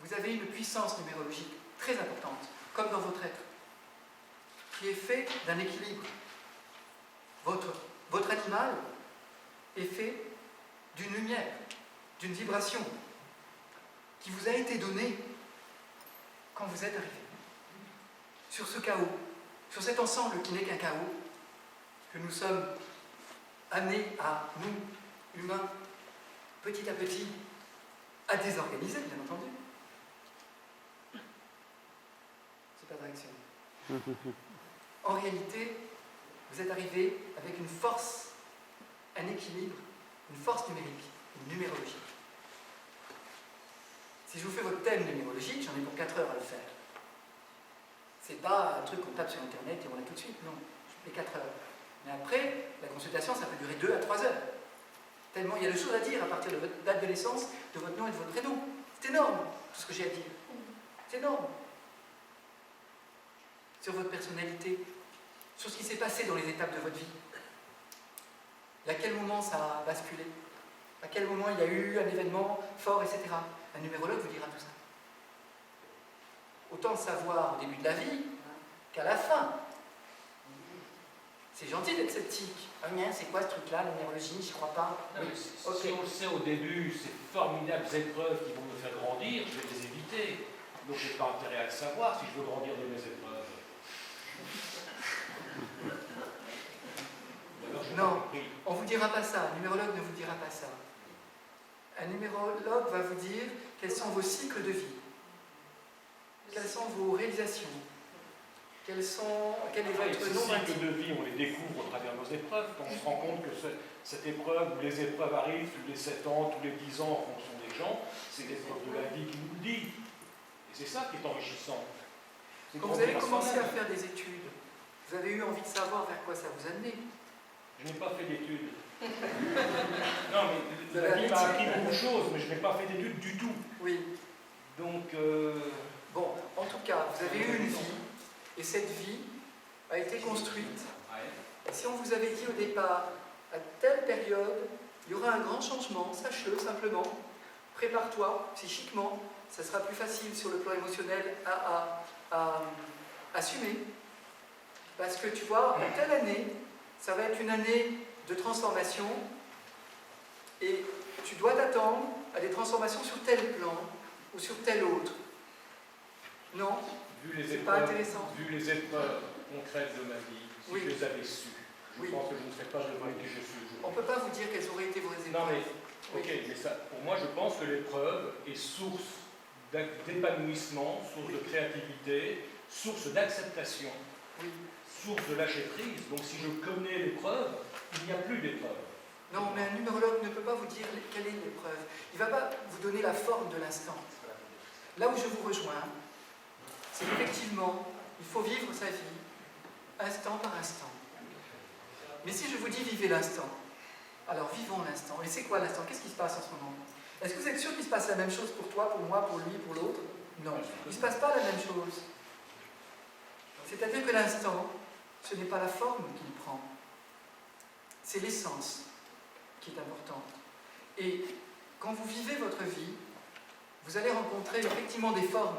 Speaker 3: vous avez une puissance numérologique très importante, comme dans votre être, qui est fait d'un équilibre. Votre animal est fait d'une lumière, d'une vibration, qui vous a été donnée quand vous êtes arrivé. Sur ce chaos, sur cet ensemble qui n'est qu'un chaos, que nous sommes amenés à, nous, humains, petit à petit, à désorganiser, bien entendu. C'est pas de réaction. En réalité, vous êtes arrivé avec une force, un équilibre, une force numérique, une numérologie. Si je vous fais votre thème numérologique, j'en ai pour 4 heures à le faire. C'est pas un truc qu'on tape sur internet et on l'a tout de suite, non. Je fais 4 heures. Mais après, la consultation, ça peut durer 2 à 3 heures. Tellement il y a de choses à dire à partir de votre date de naissance, de votre nom et de votre prénom. C'est énorme, tout ce que j'ai à dire. C'est énorme. Sur votre personnalité, sur ce qui s'est passé dans les étapes de votre vie. Et à quel moment ça a basculé? À quel moment il y a eu un événement fort, etc. Un numérologue vous dira tout ça. Autant le savoir au début de la vie qu'à la fin. C'est gentil d'être sceptique. Ah bien, c'est quoi ce truc-là, la numérologie? J'y crois pas.
Speaker 7: Non, oui. Si on le sait au début, ces formidables épreuves qui vont me faire grandir, je vais les éviter. Donc j'ai pas intérêt à le savoir si je veux grandir de mes épreuves.
Speaker 3: pas ça, un numérologue ne vous dira pas ça. Un numérologue va vous dire quels sont vos cycles de vie, quelles sont vos réalisations, quel est votre
Speaker 7: Ces
Speaker 3: nombre
Speaker 7: cycles
Speaker 3: intime.
Speaker 7: de vie, on les découvre au travers de nos épreuves. Quand on se rend compte que cette épreuve, ou les épreuves arrivent tous les 7 ans, tous les 10 ans en fonction des gens, c'est l'épreuve de la vie qui nous le dit. Et c'est ça qui est enrichissant.
Speaker 3: Quand vous avez commencé à faire des études, vous avez eu envie de savoir vers quoi ça vous amenait.
Speaker 7: Je n'ai pas fait d'études. Non, mais
Speaker 3: De
Speaker 7: la
Speaker 3: la
Speaker 7: vie m'a appris
Speaker 3: médecine.
Speaker 7: beaucoup de choses, mais je n'ai pas fait d'études du tout.
Speaker 3: Oui.
Speaker 7: Donc,
Speaker 3: Bon, en tout cas, vous avez eu une vie, et cette vie a été construite. Et si on vous avait dit au départ, à telle période, il y aura un grand changement, sache-le simplement, prépare-toi psychiquement, ça sera plus facile sur le plan émotionnel à assumer. Parce que tu vois, en telle année, ça va être une année de transformation, et tu dois t'attendre à des transformations sur tel plan ou sur tel autre. Non,
Speaker 7: vu les
Speaker 3: c'est pas
Speaker 7: épreuves,
Speaker 3: intéressant.
Speaker 7: vu les épreuves concrètes de ma vie, si
Speaker 3: Oui.
Speaker 7: je les avais sues, je
Speaker 3: Oui.
Speaker 7: pense que je ne serais pas devenu qui je suis
Speaker 3: On ne
Speaker 7: aujourd'hui.
Speaker 3: peut pas vous dire quelles auraient été vos épreuves.
Speaker 7: Non, mais,
Speaker 3: Oui.
Speaker 7: ok, mais ça, pour moi, je pense que l'épreuve est source d'épanouissement, source de créativité, source d'acceptation,
Speaker 3: Oui.
Speaker 7: source de lâcher prise. Donc, si je connais l'épreuve, il n'y a plus d'épreuve.
Speaker 3: Non, mais un numérologue ne peut pas vous dire quelle est l'épreuve. Il ne va pas vous donner la forme de l'instant. Là où je vous rejoins, c'est qu'effectivement, il faut vivre sa vie instant par instant. Mais si je vous dis vivez l'instant, alors vivons l'instant. Et c'est quoi l'instant? Qu'est-ce qui se passe en ce moment? Est-ce que vous êtes sûr qu'il se passe la même chose pour toi, pour moi, pour lui, pour l'autre? Non. Il ne se passe pas la même chose. C'est-à-dire que l'instant, ce n'est pas la forme qu'il prend. C'est l'essence qui est importante. Et quand vous vivez votre vie, vous allez rencontrer effectivement des formes.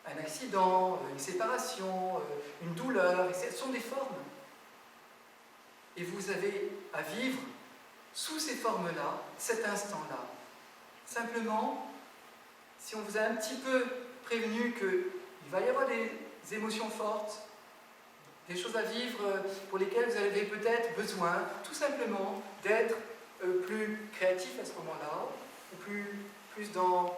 Speaker 3: Un accident, une séparation, une douleur, et ce sont des formes. Et vous avez à vivre sous ces formes-là, cet instant-là. Simplement, si on vous a un petit peu prévenu qu'il va y avoir des émotions fortes, des choses à vivre pour lesquelles vous avez peut-être besoin, tout simplement, d'être plus créatif à ce moment-là, ou plus dans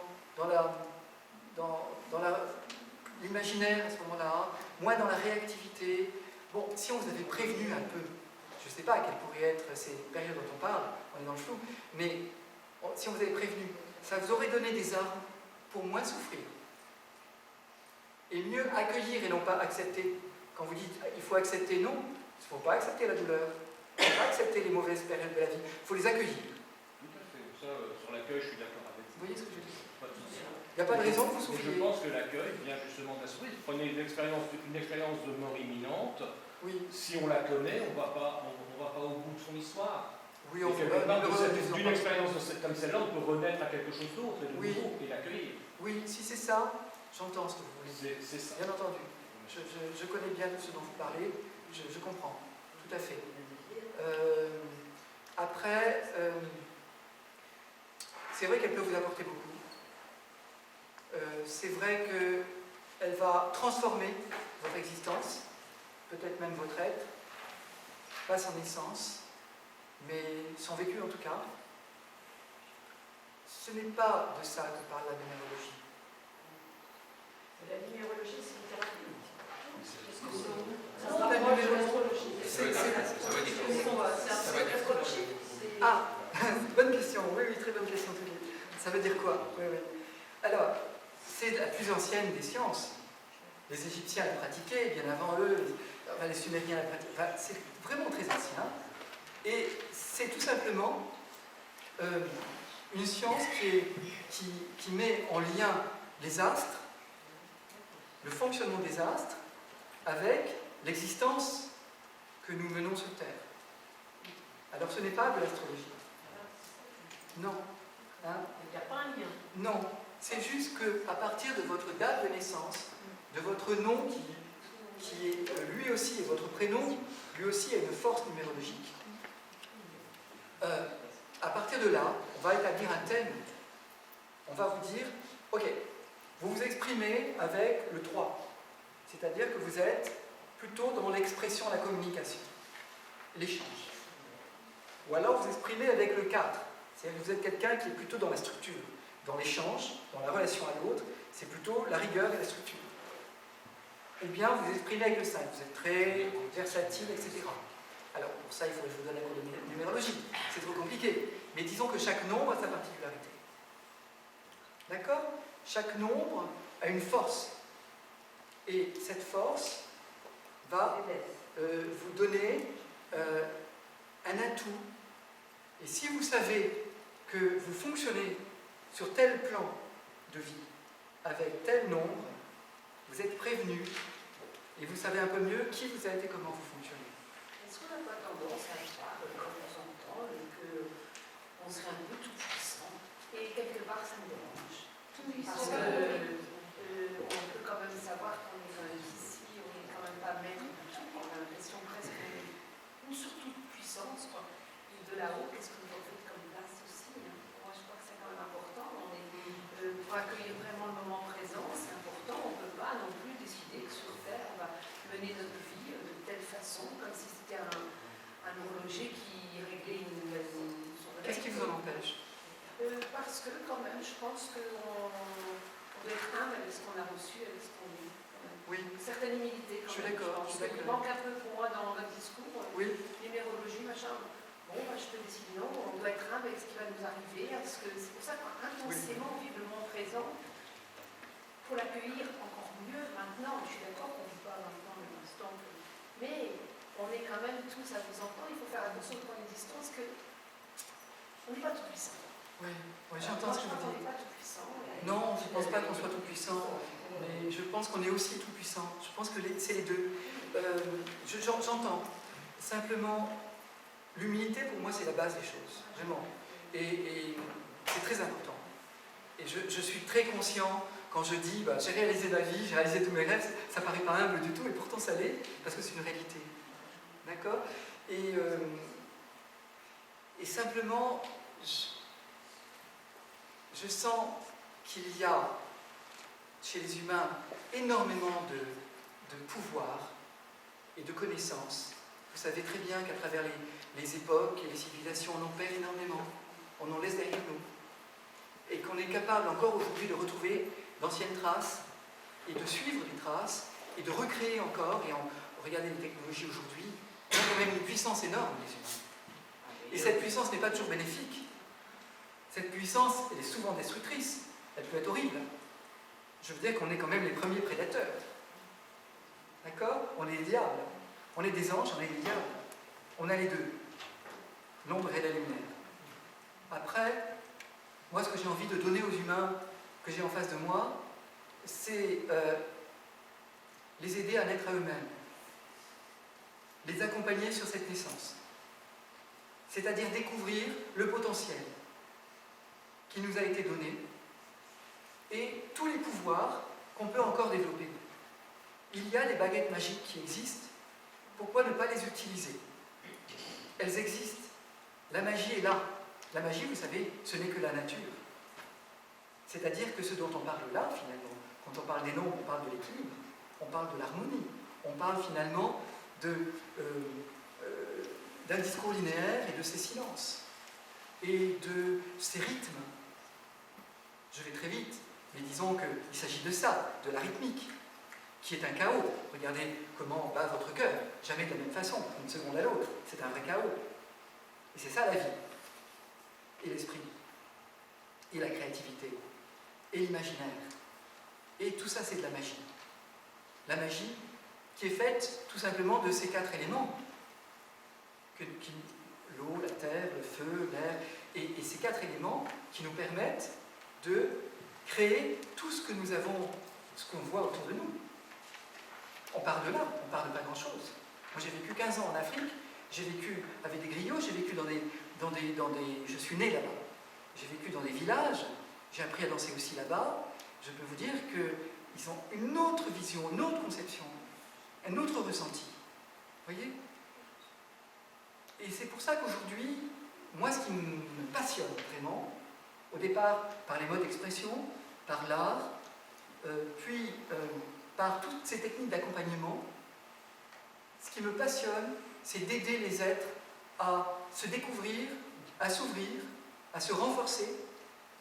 Speaker 3: l'imaginaire à ce moment-là, moins dans la réactivité. Bon, si on vous avait prévenu un peu, je ne sais pas quelles pourraient être ces périodes dont on parle, on est dans le flou, mais si on vous avait prévenu, ça vous aurait donné des armes pour moins souffrir. Et mieux accueillir et non pas accepter. Quand vous dites il faut accepter, non, il ne faut pas accepter la douleur, il ne faut pas accepter les mauvaises périodes de la vie, il faut les accueillir.
Speaker 7: Tout à fait. Ça, sur l'accueil, je suis d'accord avec
Speaker 3: Vous
Speaker 7: vous.
Speaker 3: voyez ce que je veux dire?
Speaker 7: Pas de souci.
Speaker 3: Il n'y a pas de raison que vous
Speaker 7: Mais
Speaker 3: souffriez.
Speaker 7: je pense que l'accueil vient justement de la souffrance. Prenez une expérience de mort imminente.
Speaker 3: Oui,
Speaker 7: Si on la connaît, on ne va pas au bout de son histoire.
Speaker 3: oui,
Speaker 7: Et
Speaker 3: on
Speaker 7: quelque part,
Speaker 3: peut
Speaker 7: d'une expérience comme celle-là, on peut renaître à quelque chose d'autre et de
Speaker 3: Oui.
Speaker 7: nouveau et l'accueillir.
Speaker 3: Oui, si c'est ça, j'entends ce que vous voulez dire.
Speaker 7: C'est ça.
Speaker 3: Bien entendu. Je connais bien ce dont vous parlez, je comprends, tout à fait. Après, c'est vrai qu'elle peut vous apporter beaucoup. C'est vrai qu'elle va transformer votre existence, peut-être même votre être, pas son essence, mais son vécu en tout cas. Ce n'est pas de ça que parle la numérologie.
Speaker 5: La numérologie, c'est une thérapie.
Speaker 3: Non, la numérologie,
Speaker 5: C'est un peu astrologie.
Speaker 3: Ah, bonne question, oui, très bonne question. Ça veut dire quoi? Oui. Alors, c'est la plus ancienne des sciences. Les Égyptiens la pratiquaient, bien avant eux, les Sumériens la pratiquaient. Enfin, c'est vraiment très ancien. Et c'est tout simplement une science qui met en lien les astres, le fonctionnement des astres, avec l'existence que nous menons sur Terre. Alors ce n'est pas de l'astrologie. Non. Hein?
Speaker 5: Il n'y a pas un lien.
Speaker 3: Non. C'est juste qu'à partir de votre date de naissance, de votre nom qui est lui aussi, et votre prénom, lui aussi a une force numérologique, à partir de là, on va établir un thème. On va vous dire, ok, vous vous exprimez avec le 3, c'est-à-dire que vous êtes plutôt dans l'expression, la communication, l'échange. Ou alors vous exprimez avec le 4. C'est-à-dire que vous êtes quelqu'un qui est plutôt dans la structure, dans l'échange, dans la relation à l'autre, c'est plutôt la rigueur et la structure. Ou bien vous exprimez avec le 5, vous êtes très versatile, etc. Alors pour ça, il faut que je vous donne la cours de numérologie, c'est trop compliqué. Mais disons que chaque nombre a sa particularité. D'accord? Chaque nombre a une force. Et cette force va vous donner un atout. Et si vous savez que vous fonctionnez sur tel plan de vie, avec tel nombre, vous êtes prévenu et vous savez un peu mieux qui vous êtes et comment vous fonctionnez.
Speaker 8: Est-ce qu'on n'a pas tendance à croire, quand on s'entend, qu'on serait un peu tout puissant? Et quelque part, ça me dérange. Parce que on peut quand même savoir qu'on est quand même ici, on n'est quand même pas maître du tout. On a l'impression presque une surtout de puissance, quoi. Et de là-haut, qu'est-ce que vous en faites comme place aussi, hein? Moi, je crois que c'est quand même important. Pour accueillir vraiment le moment présent, c'est important. On ne peut pas non plus décider que sur Terre, on va mener notre vie de telle façon, comme si c'était un horloger qui réglait son réveil.
Speaker 3: Qu'est-ce qui vous en empêche?
Speaker 8: Parce que quand même, je pense qu'on doit être humble avec ce qu'on a reçu, avec ce qu'on dit.
Speaker 3: Oui.
Speaker 8: Une certaine humilité quand
Speaker 3: Je suis
Speaker 8: même.
Speaker 3: d'accord.
Speaker 8: Il manque un peu pour moi dans votre discours.
Speaker 3: Oui.
Speaker 8: Numérologie, machin. Bon, je te décide non, on doit être humble avec ce qui va nous arriver, parce que c'est pour ça qu'intensément vivre le moment présent, pour l'accueillir encore mieux maintenant. Je suis d'accord qu'on ne vit pas maintenant le instant, mais on est quand même tous à vous entendre. Il faut faire attention de prendre une distance que on n'est pas tout puissant.
Speaker 3: Oui, j'entends ce que vous dites.
Speaker 8: On n'est pas tout puissant.
Speaker 3: Non, je ne pense pas qu'on soit tout puissant, mais je pense qu'on est aussi tout puissant. Je pense que c'est les deux. J'entends. Simplement, l'humilité pour moi c'est la base des choses, vraiment. Et c'est très important. Et je suis très conscient quand je dis j'ai réalisé ma vie, j'ai réalisé tous mes rêves, ça paraît pas humble du tout, et pourtant ça l'est, parce que c'est une réalité. D'accord? Et simplement, je sens qu'il y a chez les humains énormément de pouvoir et de connaissances. Vous savez très bien qu'à travers les époques et les civilisations, on en perd énormément, on en laisse derrière nous. Et qu'on est capable encore aujourd'hui de retrouver d'anciennes traces et de suivre les traces et de recréer encore, et regardez les technologies aujourd'hui, on a quand même une puissance énorme, les humains. Et cette puissance n'est pas toujours bénéfique. Cette puissance, elle est souvent destructrice. Elle peut être horrible. Je veux dire qu'on est quand même les premiers prédateurs. D'accord? On est les diables. On est des anges, on est des diables. On a les deux. L'ombre et la lumière. Après, moi, ce que j'ai envie de donner aux humains que j'ai en face de moi, c'est les aider à naître à eux-mêmes. Les accompagner sur cette naissance. C'est-à-dire découvrir le potentiel qui nous a été donné et tous les pouvoirs qu'on peut encore développer. Il y a des baguettes magiques qui existent, pourquoi ne pas les utiliser? Elles existent, la magie est là. La magie, vous savez, ce n'est que la nature. C'est-à-dire que ce dont on parle là, finalement, quand on parle des nombres, on parle de l'équilibre, on parle de l'harmonie, on parle finalement d'un discours linéaire et de ses silences, et de ses rythmes. Je vais très vite, mais disons qu'il s'agit de ça, de la rythmique, qui est un chaos. Regardez comment bat votre cœur, jamais de la même façon, d'une seconde à l'autre, c'est un vrai chaos. Et c'est ça la vie, et l'esprit, et la créativité, et l'imaginaire. Et tout ça c'est de la magie. La magie qui est faite tout simplement de ces 4 éléments. L'eau, la terre, le feu, l'air, et ces 4 éléments qui nous permettent de créer tout ce que nous avons, ce qu'on voit autour de nous. On part de là, on part de pas grand-chose. Moi j'ai vécu 15 ans en Afrique, j'ai vécu avec des griots, j'ai vécu je suis né là-bas. J'ai vécu dans des villages, j'ai appris à danser aussi là-bas. Je peux vous dire qu'ils ont une autre vision, une autre conception, un autre ressenti. Vous voyez? Et c'est pour ça qu'aujourd'hui, moi ce qui me passionne vraiment, au départ par les modes d'expression, par l'art, puis par toutes ces techniques d'accompagnement, ce qui me passionne, c'est d'aider les êtres à se découvrir, à s'ouvrir, à se renforcer,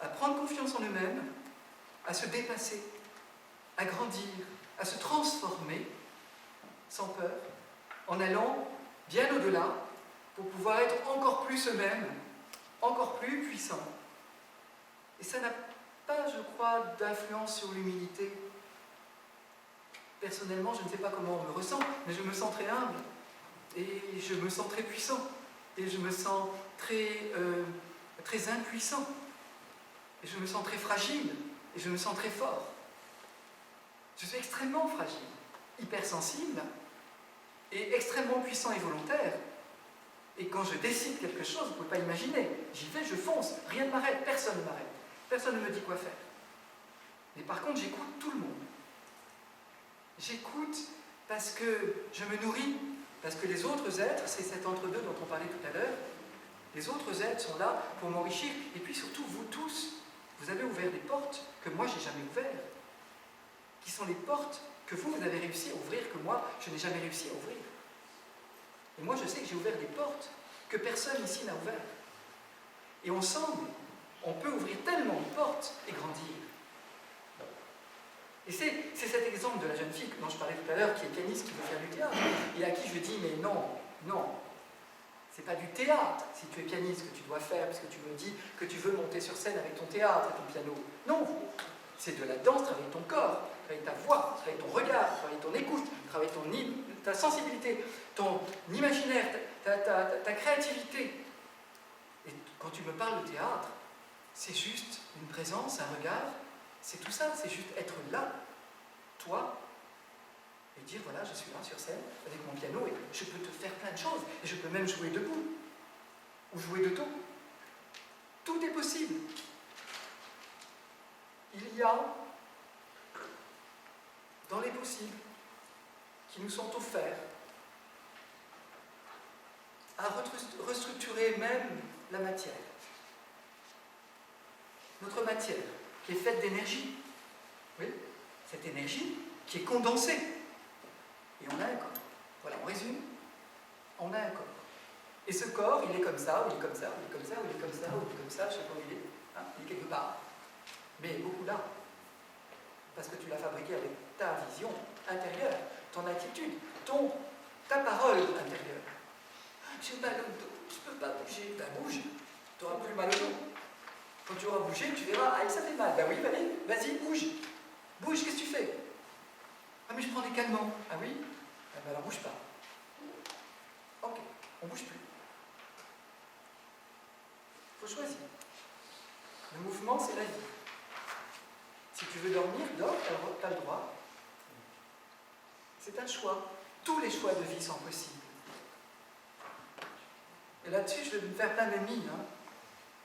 Speaker 3: à prendre confiance en eux-mêmes, à se dépasser, à grandir, à se transformer sans peur, en allant bien au-delà pour pouvoir être encore plus eux-mêmes, encore plus puissants. Et ça n'a pas, je crois, d'influence sur l'humilité. Personnellement, je ne sais pas comment on me ressent, mais je me sens très humble, et je me sens très puissant, et je me sens très impuissant, et je me sens très fragile, et je me sens très fort. Je suis extrêmement fragile, hypersensible, et extrêmement puissant et volontaire. Et quand je décide quelque chose, vous ne pouvez pas imaginer, j'y vais, je fonce, rien ne m'arrête, personne ne m'arrête, personne ne me dit quoi faire. Mais par contre, j'écoute tout le monde. J'écoute parce que je me nourris, parce que les autres êtres, c'est cet entre-deux dont on parlait tout à l'heure, les autres êtres sont là pour m'enrichir, et puis surtout, vous tous, vous avez ouvert des portes que moi, j'ai jamais ouvertes, qui sont les portes que vous avez réussi à ouvrir, que moi, je n'ai jamais réussi à ouvrir. Et moi, je sais que j'ai ouvert des portes que personne ici n'a ouvertes. Et ensemble, on peut ouvrir tellement de portes et grandir. Et c'est cet exemple de la jeune fille dont je parlais tout à l'heure, qui est pianiste, qui veut faire du théâtre, et à qui je dis, mais non, c'est pas du théâtre, si tu es pianiste, que tu dois faire, parce que tu me dis que tu veux monter sur scène avec ton théâtre et ton piano. Non, c'est de la danse, travailler ton corps, travailler ta voix, travailler ton regard, travailler ton écoute, travailler ta sensibilité, ton imaginaire, ta créativité. Et quand tu me parles de théâtre, c'est juste une présence, un regard, c'est tout ça, c'est juste être là, toi, et dire voilà, je suis là sur scène avec mon piano et je peux te faire plein de choses, et je peux même jouer debout, ou jouer de dos. Tout est possible. Il y a dans les possibles qui nous sont offerts à restructurer même la matière. Notre matière, qui est faite d'énergie. Oui, cette énergie qui est condensée. Et on a un corps. Voilà, on résume. On a un corps. Et ce corps, il est comme ça, ou il est comme ça, ou il est comme ça, ou il est comme ça, ou il est comme ça, je ne sais pas où il est. Hein, il est quelque part. Mais il est beaucoup là. Parce que tu l'as fabriqué avec ta vision intérieure, ton attitude, ta parole intérieure. J'ai mal au dos, je ne peux pas bouger. Ben bouge, tu n'auras plus mal au dos. Quand tu auras bougé, tu verras, ah ça fait mal. Ben oui, vas-y, bouge. Bouge, qu'est-ce que tu fais? Ah mais je prends des calmants. Ah oui? Ah ben alors bouge pas. Ok, on bouge plus. Il faut choisir. Le mouvement, c'est la vie. Si tu veux dormir, dors, tu as le droit. C'est un choix. Tous les choix de vie sont possibles. Et là-dessus, je vais me faire plein d'ennemis. Hein.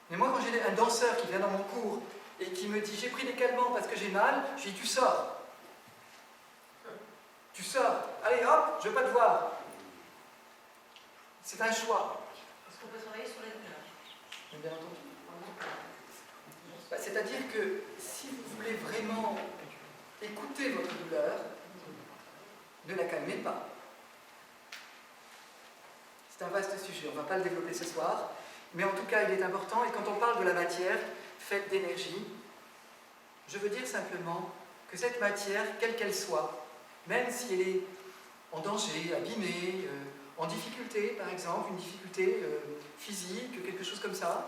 Speaker 3: Mais moi, quand j'ai un danseur qui vient dans mon cours et qui me dit « j'ai pris des calmants parce que j'ai mal », je lui dis « tu sors ». Tu sors. Allez, hop, je ne veux pas te voir. C'est un choix.
Speaker 8: Est-ce qu'on peut travailler sur les douleurs?
Speaker 3: Bien entendu. C'est-à-dire que si vous voulez vraiment écouter votre douleur, ne la calmez pas. C'est un vaste sujet, on ne va pas le développer ce soir, mais en tout cas il est important, et quand on parle de la matière faite d'énergie, je veux dire simplement que cette matière, quelle qu'elle soit, même si elle est en danger, abîmée, en difficulté par exemple, une difficulté physique, quelque chose comme ça,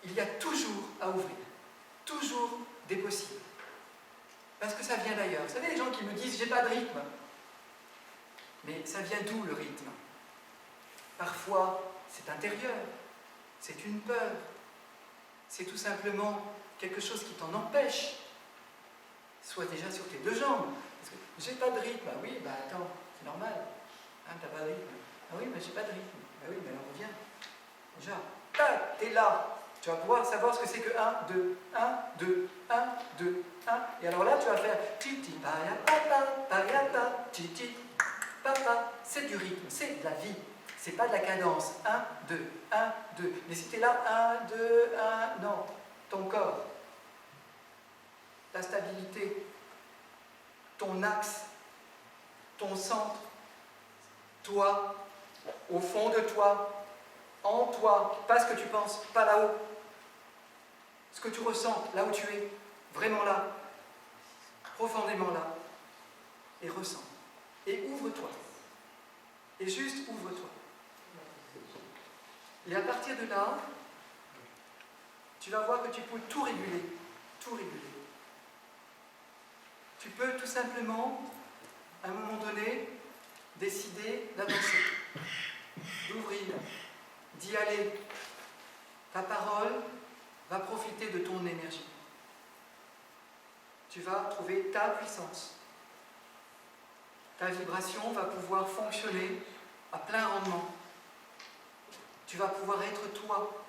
Speaker 3: il y a toujours à ouvrir, toujours des possibles. Parce que ça vient d'ailleurs. Vous savez, les gens qui me disent « j'ai pas de rythme ». Mais ça vient d'où le rythme? Parfois, c'est intérieur, c'est une peur, c'est tout simplement quelque chose qui t'en empêche. Sois déjà sur tes deux jambes. Parce que j'ai pas de rythme. Ah oui, bah attends, c'est normal. Hein, t'as pas de rythme. Ah oui, mais j'ai pas de rythme. Ah oui, mais alors reviens. Déjà, tac, t'es là. Tu vas pouvoir savoir ce que c'est que 1, 2, 1, 2, 1, 2, 1. Et alors là, tu vas faire titi, paya, papa, titi, papa. C'est du rythme, c'est de la vie. C'est pas de la cadence. 1, 2, 1, 2. Mais si tu es là, 1, 2, 1, non. Ton corps, ta stabilité, ton axe, ton centre, toi, au fond de toi, En toi, pas ce que tu penses, pas là-haut. Ce que tu ressens, là où tu es, vraiment là, profondément là. Et ressens. Et ouvre-toi. Et juste ouvre-toi. Et à partir de là, tu vas voir que tu peux tout réguler. Tout réguler. Tu peux tout simplement, à un moment donné, décider d'avancer, d'ouvrir, d'y aller. Ta parole va profiter de ton énergie. Tu vas trouver ta puissance. Ta vibration va pouvoir fonctionner à plein rendement. Tu vas pouvoir être toi.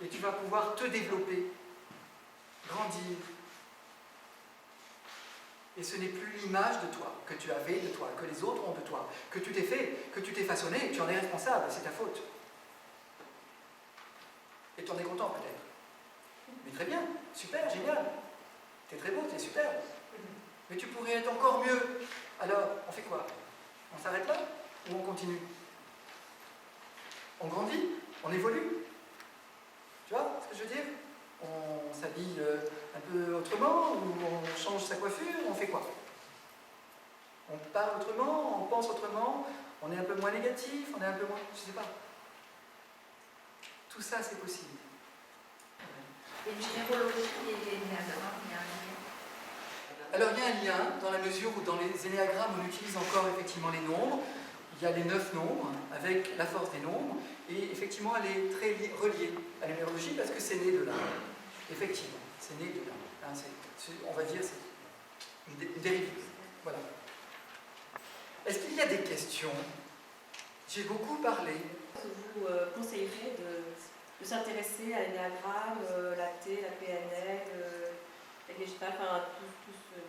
Speaker 3: Et tu vas pouvoir te développer, grandir. Et ce n'est plus l'image de toi que tu avais de toi, que les autres ont de toi, que tu t'es fait, que tu t'es façonné, tu en es responsable, c'est ta faute. Et tu en es content peut-être. Mais très bien, super, génial. T'es très beau, t'es super. Mais tu pourrais être encore mieux. Alors, on fait quoi? On s'arrête là ou on continue? On grandit? On évolue? Tu vois ce que je veux dire? On s'habille un peu autrement, ou on change sa coiffure, on fait quoi? On parle autrement, on pense autrement, on est un peu moins négatif, on est un peu moins... Je ne sais pas. Tout ça, c'est possible.
Speaker 8: Et numérologie et l'énéagramme, il y a un lien.
Speaker 3: Alors, il y a un lien, dans la mesure où dans les énéagrammes, on utilise encore effectivement les nombres. Il y a les 9 nombres, avec la force des nombres, et effectivement, elle est très reliée à la numérologie, parce que c'est né de là. Effectivement, c'est né de là. Hein, on va dire, c'est une dérivée. Voilà. Est-ce qu'il y a des questions? J'ai beaucoup parlé.
Speaker 5: Vous conseillerez de s'intéresser à l'énéagramme, la T, la PNL, la Gestalt, enfin tout ce...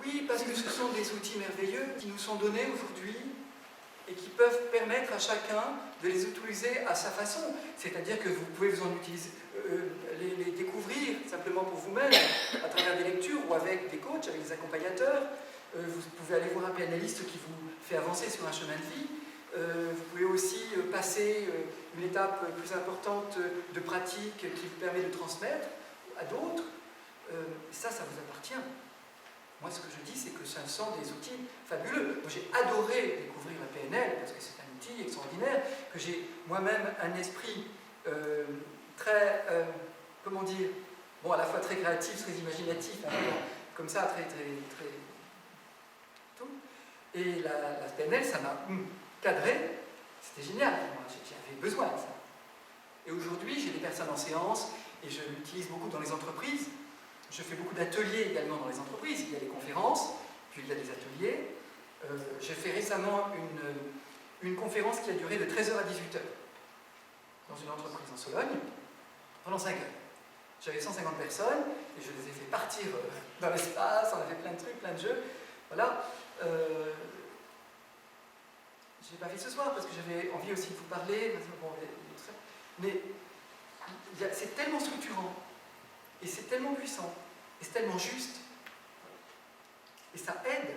Speaker 3: Oui, parce que ce sont des outils merveilleux qui nous sont donnés aujourd'hui et qui peuvent permettre à chacun de les utiliser à sa façon. C'est-à-dire que vous pouvez vous en utiliser, les découvrir simplement pour vous-même, à travers des lectures ou avec des coachs, avec des accompagnateurs. Vous pouvez aller voir un pénaliste qui vous fait avancer sur un chemin de vie. Vous pouvez aussi passer une étape plus importante de pratique qui vous permet de transmettre à d'autres. Ça vous appartient. Moi, ce que je dis, c'est que ce sont des outils fabuleux. Moi, j'ai adoré découvrir la PNL, parce que c'est un outil extraordinaire, que j'ai moi-même un esprit très, comment dire, bon, à la fois très créatif, très imaginatif, hein, comme ça, très, tout. Et la PNL, ça m'a cadré, c'était génial pour moi, j'avais besoin de ça. Et aujourd'hui, j'ai des personnes en séance, et je l'utilise beaucoup dans les entreprises. Je fais beaucoup d'ateliers également dans les entreprises. Il y a des conférences, puis il y a des ateliers. J'ai fait récemment une conférence qui a duré de 13h à 18h dans une entreprise en Sologne, pendant 5 heures. J'avais 150 personnes et je les ai fait partir dans l'espace, on a fait plein de trucs, plein de jeux. Voilà. Je n'ai pas fait ce soir parce que j'avais envie aussi de vous parler. Mais c'est tellement structurant. Et c'est tellement puissant, et c'est tellement juste, et ça aide.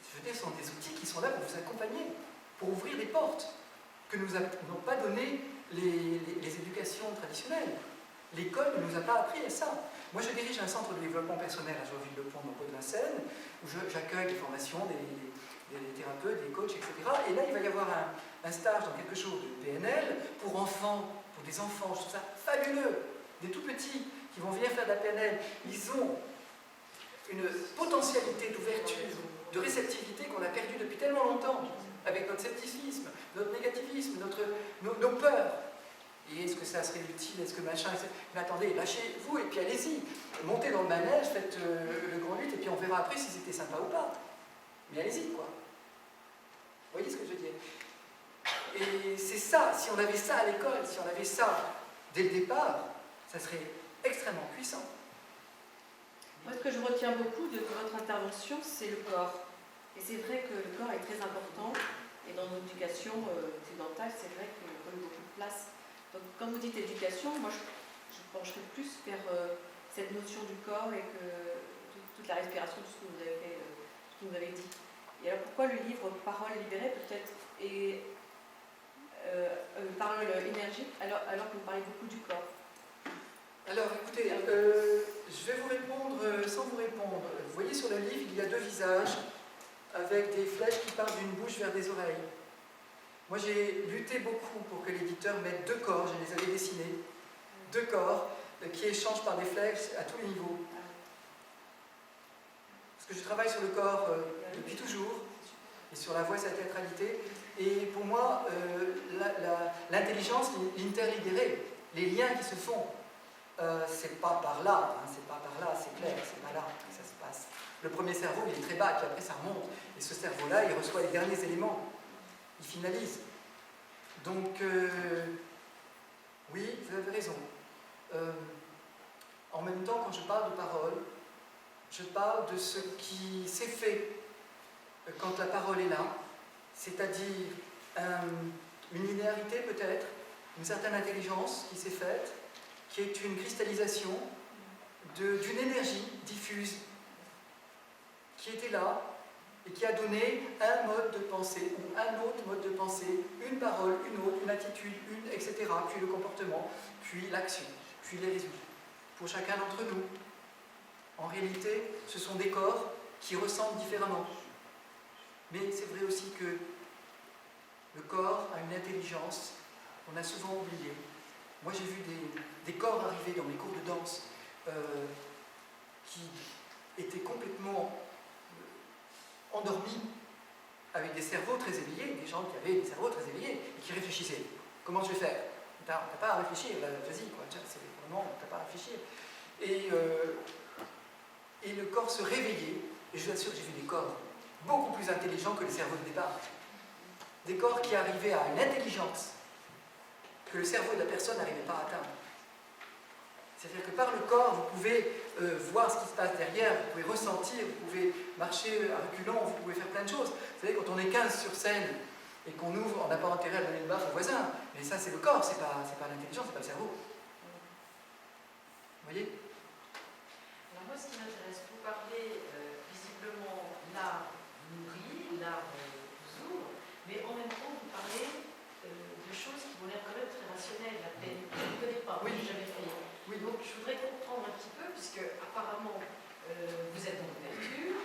Speaker 3: Je veux dire, ce sont des outils qui sont là pour vous accompagner, pour ouvrir des portes que nous n'ont pas donné les éducations traditionnelles. L'école ne nous a pas appris à ça. Moi, je dirige un centre de développement personnel à Joinville-le-Pont, dans Pau-de-Vincennes, où j'accueille des formations, des thérapeutes, des coachs, etc. Et là, il va y avoir un stage dans quelque chose de PNL pour enfants, pour des enfants. Je trouve ça fabuleux. Des tout petits qui vont venir faire de la PNL, ils ont une potentialité d'ouverture, de réceptivité qu'on a perdue depuis tellement longtemps, avec notre scepticisme, notre négativisme, nos peurs. Et est-ce que ça serait utile, est-ce que machin, etc. Mais attendez, lâchez-vous et puis allez-y. Montez dans le manège, faites le grand 8 et puis on verra après si c'était sympa ou pas. Mais allez-y, quoi. Vous voyez ce que je veux dire? Et c'est ça, si on avait ça à l'école, si on avait ça dès le départ, ça serait extrêmement puissant.
Speaker 5: Moi, ce que je retiens beaucoup de votre intervention, c'est le corps. Et c'est vrai que le corps est très important. Et dans notre éducation occidentale, c'est vrai qu'il y a beaucoup de place. Donc, quand vous dites éducation, moi, je pencherais plus vers cette notion du corps et que toute la respiration, tout ce que vous avez dit. Et alors, pourquoi le livre Parole libérée, peut-être, est parole énergique, alors que vous parlez beaucoup du corps.
Speaker 3: Alors écoutez, je vais vous répondre sans vous répondre. Vous voyez sur le livre, il y a 2 visages avec des flèches qui partent d'une bouche vers des oreilles. Moi j'ai lutté beaucoup pour que l'éditeur mette 2 corps, je les avais dessinés, 2 corps qui échangent par des flèches à tous les niveaux. Parce que je travaille sur le corps depuis toujours, et sur la voix et sa théâtralité, et pour moi, l'intelligence, l'interlibéré, les liens qui se font, c'est pas par là, hein, c'est pas par là, c'est clair, c'est pas là que ça se passe. Le premier cerveau, il est très bas, puis après ça remonte, et ce cerveau-là, il reçoit les derniers éléments, il finalise. Donc, oui, vous avez raison. En même temps, quand je parle de parole, je parle de ce qui s'est fait quand la parole est là, c'est-à-dire une linéarité peut-être, une certaine intelligence qui s'est faite, qui est une cristallisation d'une énergie diffuse qui était là et qui a donné un mode de pensée ou un autre mode de pensée, une parole, une autre, une attitude, etc., puis le comportement, puis l'action, puis les résultats, pour chacun d'entre nous. En réalité, ce sont des corps qui ressemblent différemment. Mais c'est vrai aussi que le corps a une intelligence qu'on a souvent oubliée. Moi, j'ai vu des corps arriver dans mes cours de danse qui étaient complètement endormis, avec des cerveaux très éveillés, des gens qui avaient des cerveaux très éveillés et qui réfléchissaient. Comment je vais faire? T'as pas à réfléchir, là, vas-y, quoi. C'est pour le moment, t'as pas à réfléchir. Et le corps se réveillait, et je vous assure que j'ai vu des corps beaucoup plus intelligents que le cerveau de départ. Des corps qui arrivaient à une intelligence que le cerveau de la personne n'arrivait pas à atteindre. C'est-à-dire que par le corps, vous pouvez voir ce qui se passe derrière, vous pouvez ressentir, vous pouvez marcher à reculons, vous pouvez faire plein de choses. Vous savez, quand on est 15 sur scène et qu'on ouvre, on n'a pas intérêt à donner une baffe au voisin. Mais ça, c'est le corps, c'est pas l'intelligence, c'est pas le cerveau. Vous voyez?
Speaker 8: Alors moi, ce qui m'intéresse, vous parlez visiblement l'art nourrit, l'art vous ouvre, mais en même temps, vous parlez de choses qui m'ont l'air quand même très rationnelles. La peine, je ne connais pas,
Speaker 3: Oui.
Speaker 8: je n'ai jamais fait.
Speaker 3: Oui.
Speaker 8: Donc je voudrais comprendre un petit peu, puisque apparemment vous êtes dans l'ouverture,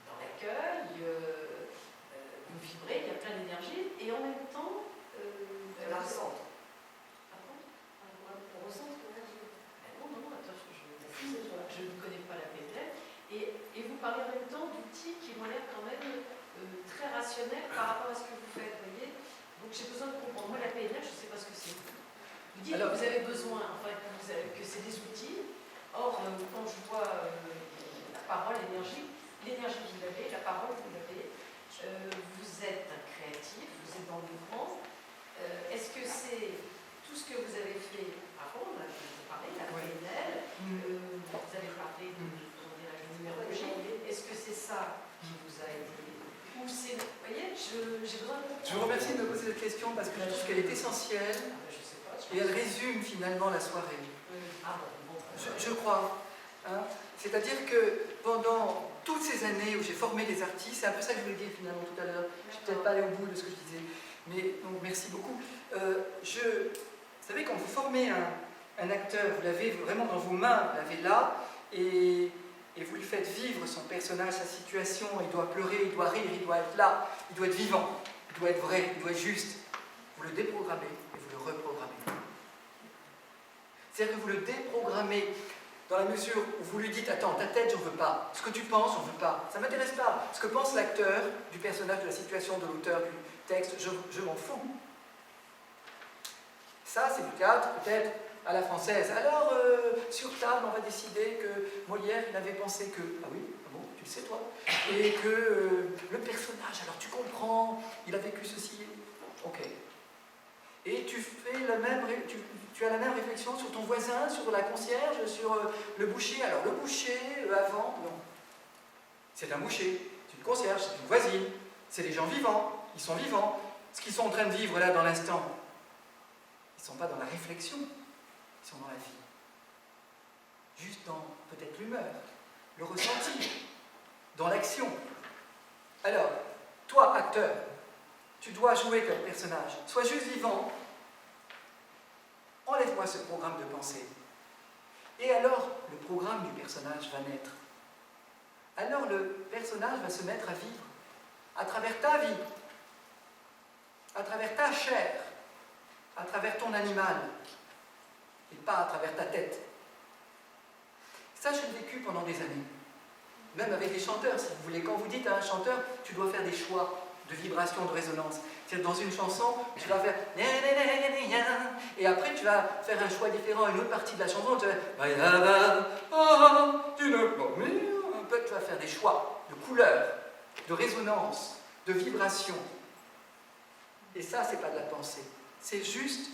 Speaker 8: dans l'accueil, vous vibrez, il y a plein d'énergie, et en même temps,
Speaker 4: La ressente.
Speaker 8: Pardon? On ressent ce qu'on a dit. Non, attends, je ne connais pas la PNL. Et vous parlez en même temps d'outils qui m'ont l'air quand même très rationnels par rapport à ce que vous faites, vous voyez. Donc j'ai besoin de comprendre. Moi, la PNL, je ne sais pas ce que c'est. Vous dites que vous avez besoin, enfin, que c'est des outils. Or, quand je vois la parole, l'énergie vous l'avez, la parole vous l'avez. Vous êtes un créatif, vous êtes dans le mouvement. Est-ce que c'est tout ce que vous avez fait avant, là, je vous ai parlé, la PNL, vous avez parlé de la numérologie, est-ce que c'est ça qui vous a aidé? Ou c'est, vous voyez, j'ai besoin de comprendre.
Speaker 3: Je vous remercie de me poser cette question parce que je trouve qu'elle est essentielle et elle résume finalement la soirée. Je crois. Hein. C'est-à-dire que pendant toutes ces années où j'ai formé des artistes, c'est un peu ça que je voulais dire finalement tout à l'heure, je ne suis peut-être pas allée au bout de ce que je disais, mais donc merci beaucoup. Vous savez, quand vous formez un acteur, vous l'avez vraiment dans vos mains, vous l'avez là, et vous lui faites vivre son personnage, sa situation, il doit pleurer, il doit rire, il doit être là, il doit être vivant, il doit être vrai, il doit être juste. Vous le déprogrammez et vous le reprogrammez. C'est-à-dire que vous le déprogrammez dans la mesure où vous lui dites « Attends, ta tête, j'en veux pas. Ce que tu penses, j'en veux pas. Ça m'intéresse pas. Ce que pense l'acteur du personnage, de la situation, de l'auteur, du texte, je m'en fous. » Ça, c'est du théâtre, peut-être, à la française. Alors, sur table, on va décider que Molière, il avait pensé que... Ah oui, ah bon, tu le sais, toi. Et que le personnage, alors tu comprends, il a vécu ceci. Ok. Et tu fais tu as la même réflexion sur ton voisin, sur la concierge, sur le boucher. Alors, le boucher, avant, non. C'est un boucher, c'est une concierge, c'est une voisine, c'est des gens vivants, ils sont vivants. Ce qu'ils sont en train de vivre là dans l'instant, ils ne sont pas dans la réflexion, ils sont dans la vie. Juste dans peut-être l'humeur, le ressenti, dans l'action. Alors, toi, acteur, Tu dois jouer comme personnage. Sois juste vivant. Enlève-moi ce programme de pensée. Et alors, le programme du personnage va naître. Alors, le personnage va se mettre à vivre à travers ta vie, à travers ta chair, à travers ton animal, et pas à travers ta tête. Ça, je l'ai vécu pendant des années. Même avec les chanteurs, si vous voulez. Quand vous dites à un chanteur, tu dois faire des choix de vibration, de résonance. C'est-à-dire, dans une chanson, tu vas faire et après tu vas faire un choix différent, une autre partie de la chanson, tu vas faire des choix de couleurs, de résonance, de vibration. Et ça, c'est pas de la pensée. C'est juste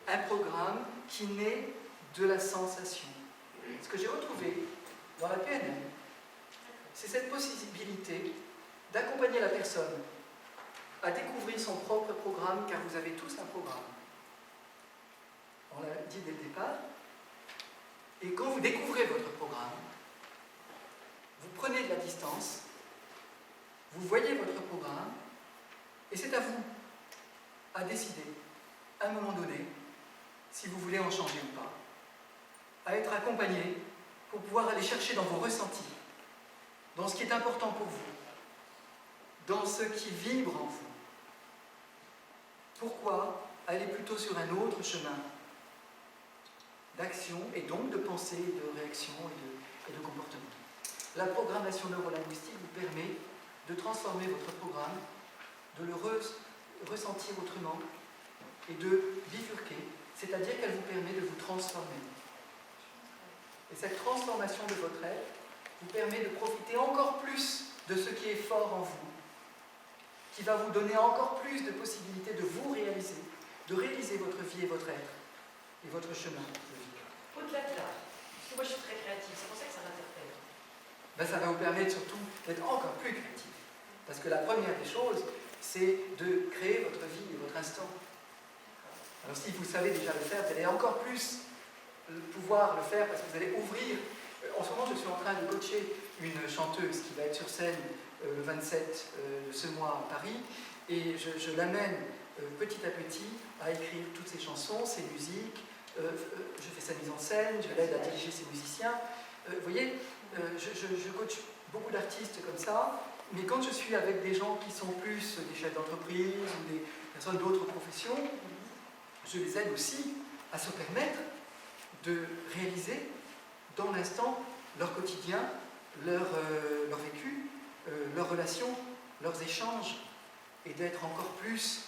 Speaker 3: un programme qui naît de la sensation. Ce que j'ai retrouvé dans la PNL, c'est cette possibilité d'accompagner la personne à découvrir son propre programme, car vous avez tous un programme. On l'a dit dès le départ. Et quand vous découvrez votre programme, vous prenez de la distance, vous voyez votre programme, et c'est à vous à décider, à un moment donné, si vous voulez en changer ou pas, à être accompagné pour pouvoir aller chercher dans vos ressentis, dans ce qui est important pour vous, dans ce qui vibre en vous. Pourquoi aller plutôt sur un autre chemin d'action et donc de pensée, de réaction et de comportement. La programmation neurolinguistique vous permet de transformer votre programme, de le ressentir autrement et de bifurquer, c'est-à-dire qu'elle vous permet de vous transformer. Et cette transformation de votre être vous permet de profiter encore plus de ce qui est fort en vous, qui va vous donner encore plus de possibilités de vous réaliser, de réaliser votre vie et votre être, et votre chemin de vie.
Speaker 8: Au-delà de là, parce que moi je suis très créative, c'est pour ça que ça m'interpelle.
Speaker 3: Ben, ça va vous permettre surtout d'être encore plus créatif. Parce que la première des choses, c'est de créer votre vie et votre instant. Alors si vous savez déjà le faire, vous allez encore plus pouvoir le faire parce que vous allez ouvrir. En ce moment, je suis en train de coacher une chanteuse qui va être sur scène le 27 de ce mois à Paris, et je l'amène petit à petit à écrire toutes ses chansons, ses musiques, je fais sa mise en scène, je l'aide à diriger ses musiciens. Vous voyez, je coach beaucoup d'artistes comme ça, mais quand je suis avec des gens qui sont plus des chefs d'entreprise ou des personnes d'autres professions, je les aide aussi à se permettre de réaliser dans l'instant leur quotidien, leur vécu, leurs relations, leurs échanges, et d'être encore plus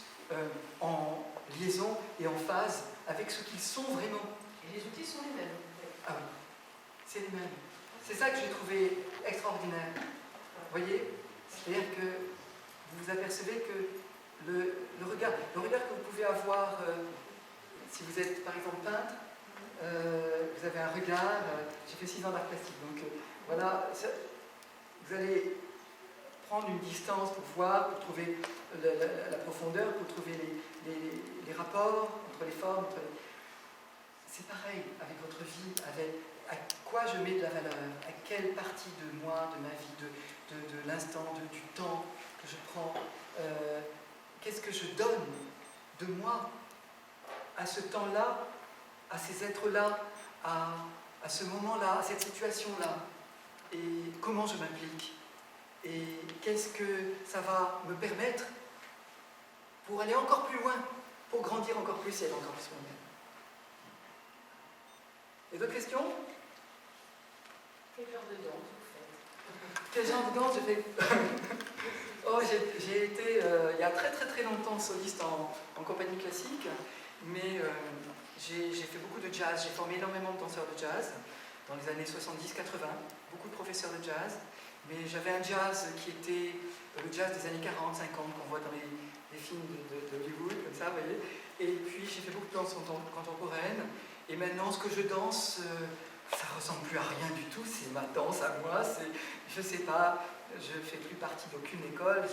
Speaker 3: en liaison et en phase avec ce qu'ils sont vraiment.
Speaker 8: Et les outils sont les mêmes.
Speaker 3: Ah oui, c'est les mêmes. C'est ça que j'ai trouvé extraordinaire. Vous voyez, c'est-à-dire que vous vous apercevez que le regard que vous pouvez avoir, si vous êtes par exemple peintre, vous avez un regard, j'ai fait 6 ans d'art plastique, donc voilà, vous allez prendre une distance pour voir, pour trouver la profondeur, pour trouver les rapports entre les formes. C'est pareil avec votre vie, avec à quoi je mets de la valeur, à quelle partie de moi, de ma vie, de l'instant, du temps que je prends, qu'est-ce que je donne de moi à ce temps-là, à ces êtres-là, à ce moment-là, à cette situation-là, et comment je m'implique, et qu'est-ce que ça va me permettre pour aller encore plus loin, pour grandir encore plus et être encore plus moi-même. Et d'autres questions?
Speaker 8: Quel genre de danse vous faites?
Speaker 3: Quel genre de danse je fais? Oh, j'ai été, il y a très très très longtemps, soliste en compagnie classique, mais j'ai fait beaucoup de jazz, j'ai formé énormément de danseurs de jazz dans les années 70-80, beaucoup de professeurs de jazz, mais j'avais un jazz qui était le jazz des années 40-50 qu'on voit dans les films de Hollywood, comme ça, vous voyez. Et puis j'ai fait beaucoup de danse contemporaine, et maintenant ce que je danse, ça ressemble plus à rien du tout, c'est ma danse à moi, je sais pas, je fais plus partie d'aucune école,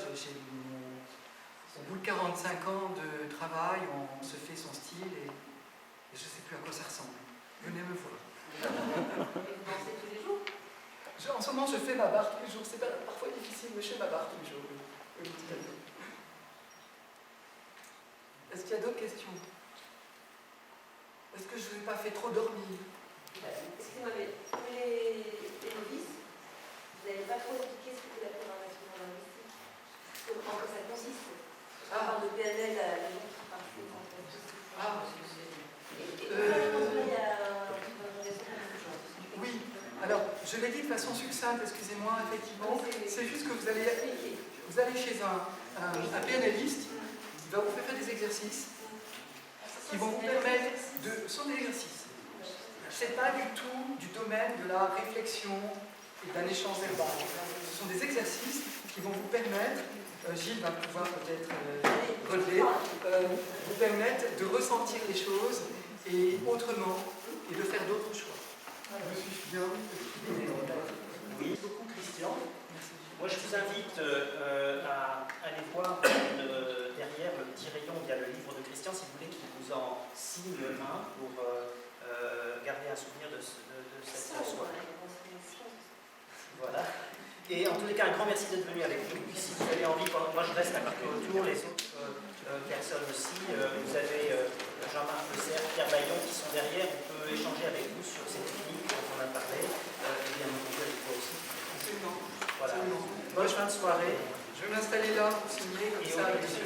Speaker 3: au bout de 45 ans de travail, on se fait son style et je sais plus à quoi ça ressemble. Venez me voir.
Speaker 8: Et vous dansez tous les jours?
Speaker 3: En ce moment, je fais ma barre tous les jours. C'est parfois difficile, mais je fais ma barre tous les jours. Est-ce qu'il y a d'autres questions? Est-ce que je ne vous ai pas fait trop dormir?
Speaker 8: Excusez-moi, mais pour les novices, vous n'avez pas trop expliqué ce que c'est la programmation linguistique. En quoi ça consiste? On parle de PNL, la gens qui participent en fait.
Speaker 3: Ah. Oui, alors je l'ai dit de façon succincte, excusez-moi, effectivement, c'est juste que vous allez chez un PNListe, il va vous faire des exercices qui vont vous permettre de... Ce sont des exercices. Ce n'est pas du tout du domaine de la réflexion et d'un échange verbal. Ce sont des exercices qui vont vous permettre, Gilles va pouvoir peut-être relever, vous permettre de ressentir les choses et autrement et de faire d'autres choix. Je suis bien.
Speaker 1: Oui, beaucoup Christian. Moi je vous invite à aller voir derrière le petit rayon, il y a le livre de Christian, si vous voulez qu'il vous en signe un pour garder un souvenir de cette soirée. Voilà. Et en tous les cas, un grand merci d'être venu avec nous. Si vous avez envie, moi je reste un peu autour, les autres personnes aussi. Vous avez Jean-Marc Lesser, Pierre Baillon qui sont derrière. On peut échanger avec vous sur ces techniques dont on a parlé. Et bien entendu avec toi aussi.
Speaker 3: Absolument.
Speaker 1: Voilà.
Speaker 3: Absolument.
Speaker 1: Bonne fin de soirée.
Speaker 3: Je vais m'installer là pour signer comme
Speaker 1: Et
Speaker 3: ça.
Speaker 1: oui, bien sûr.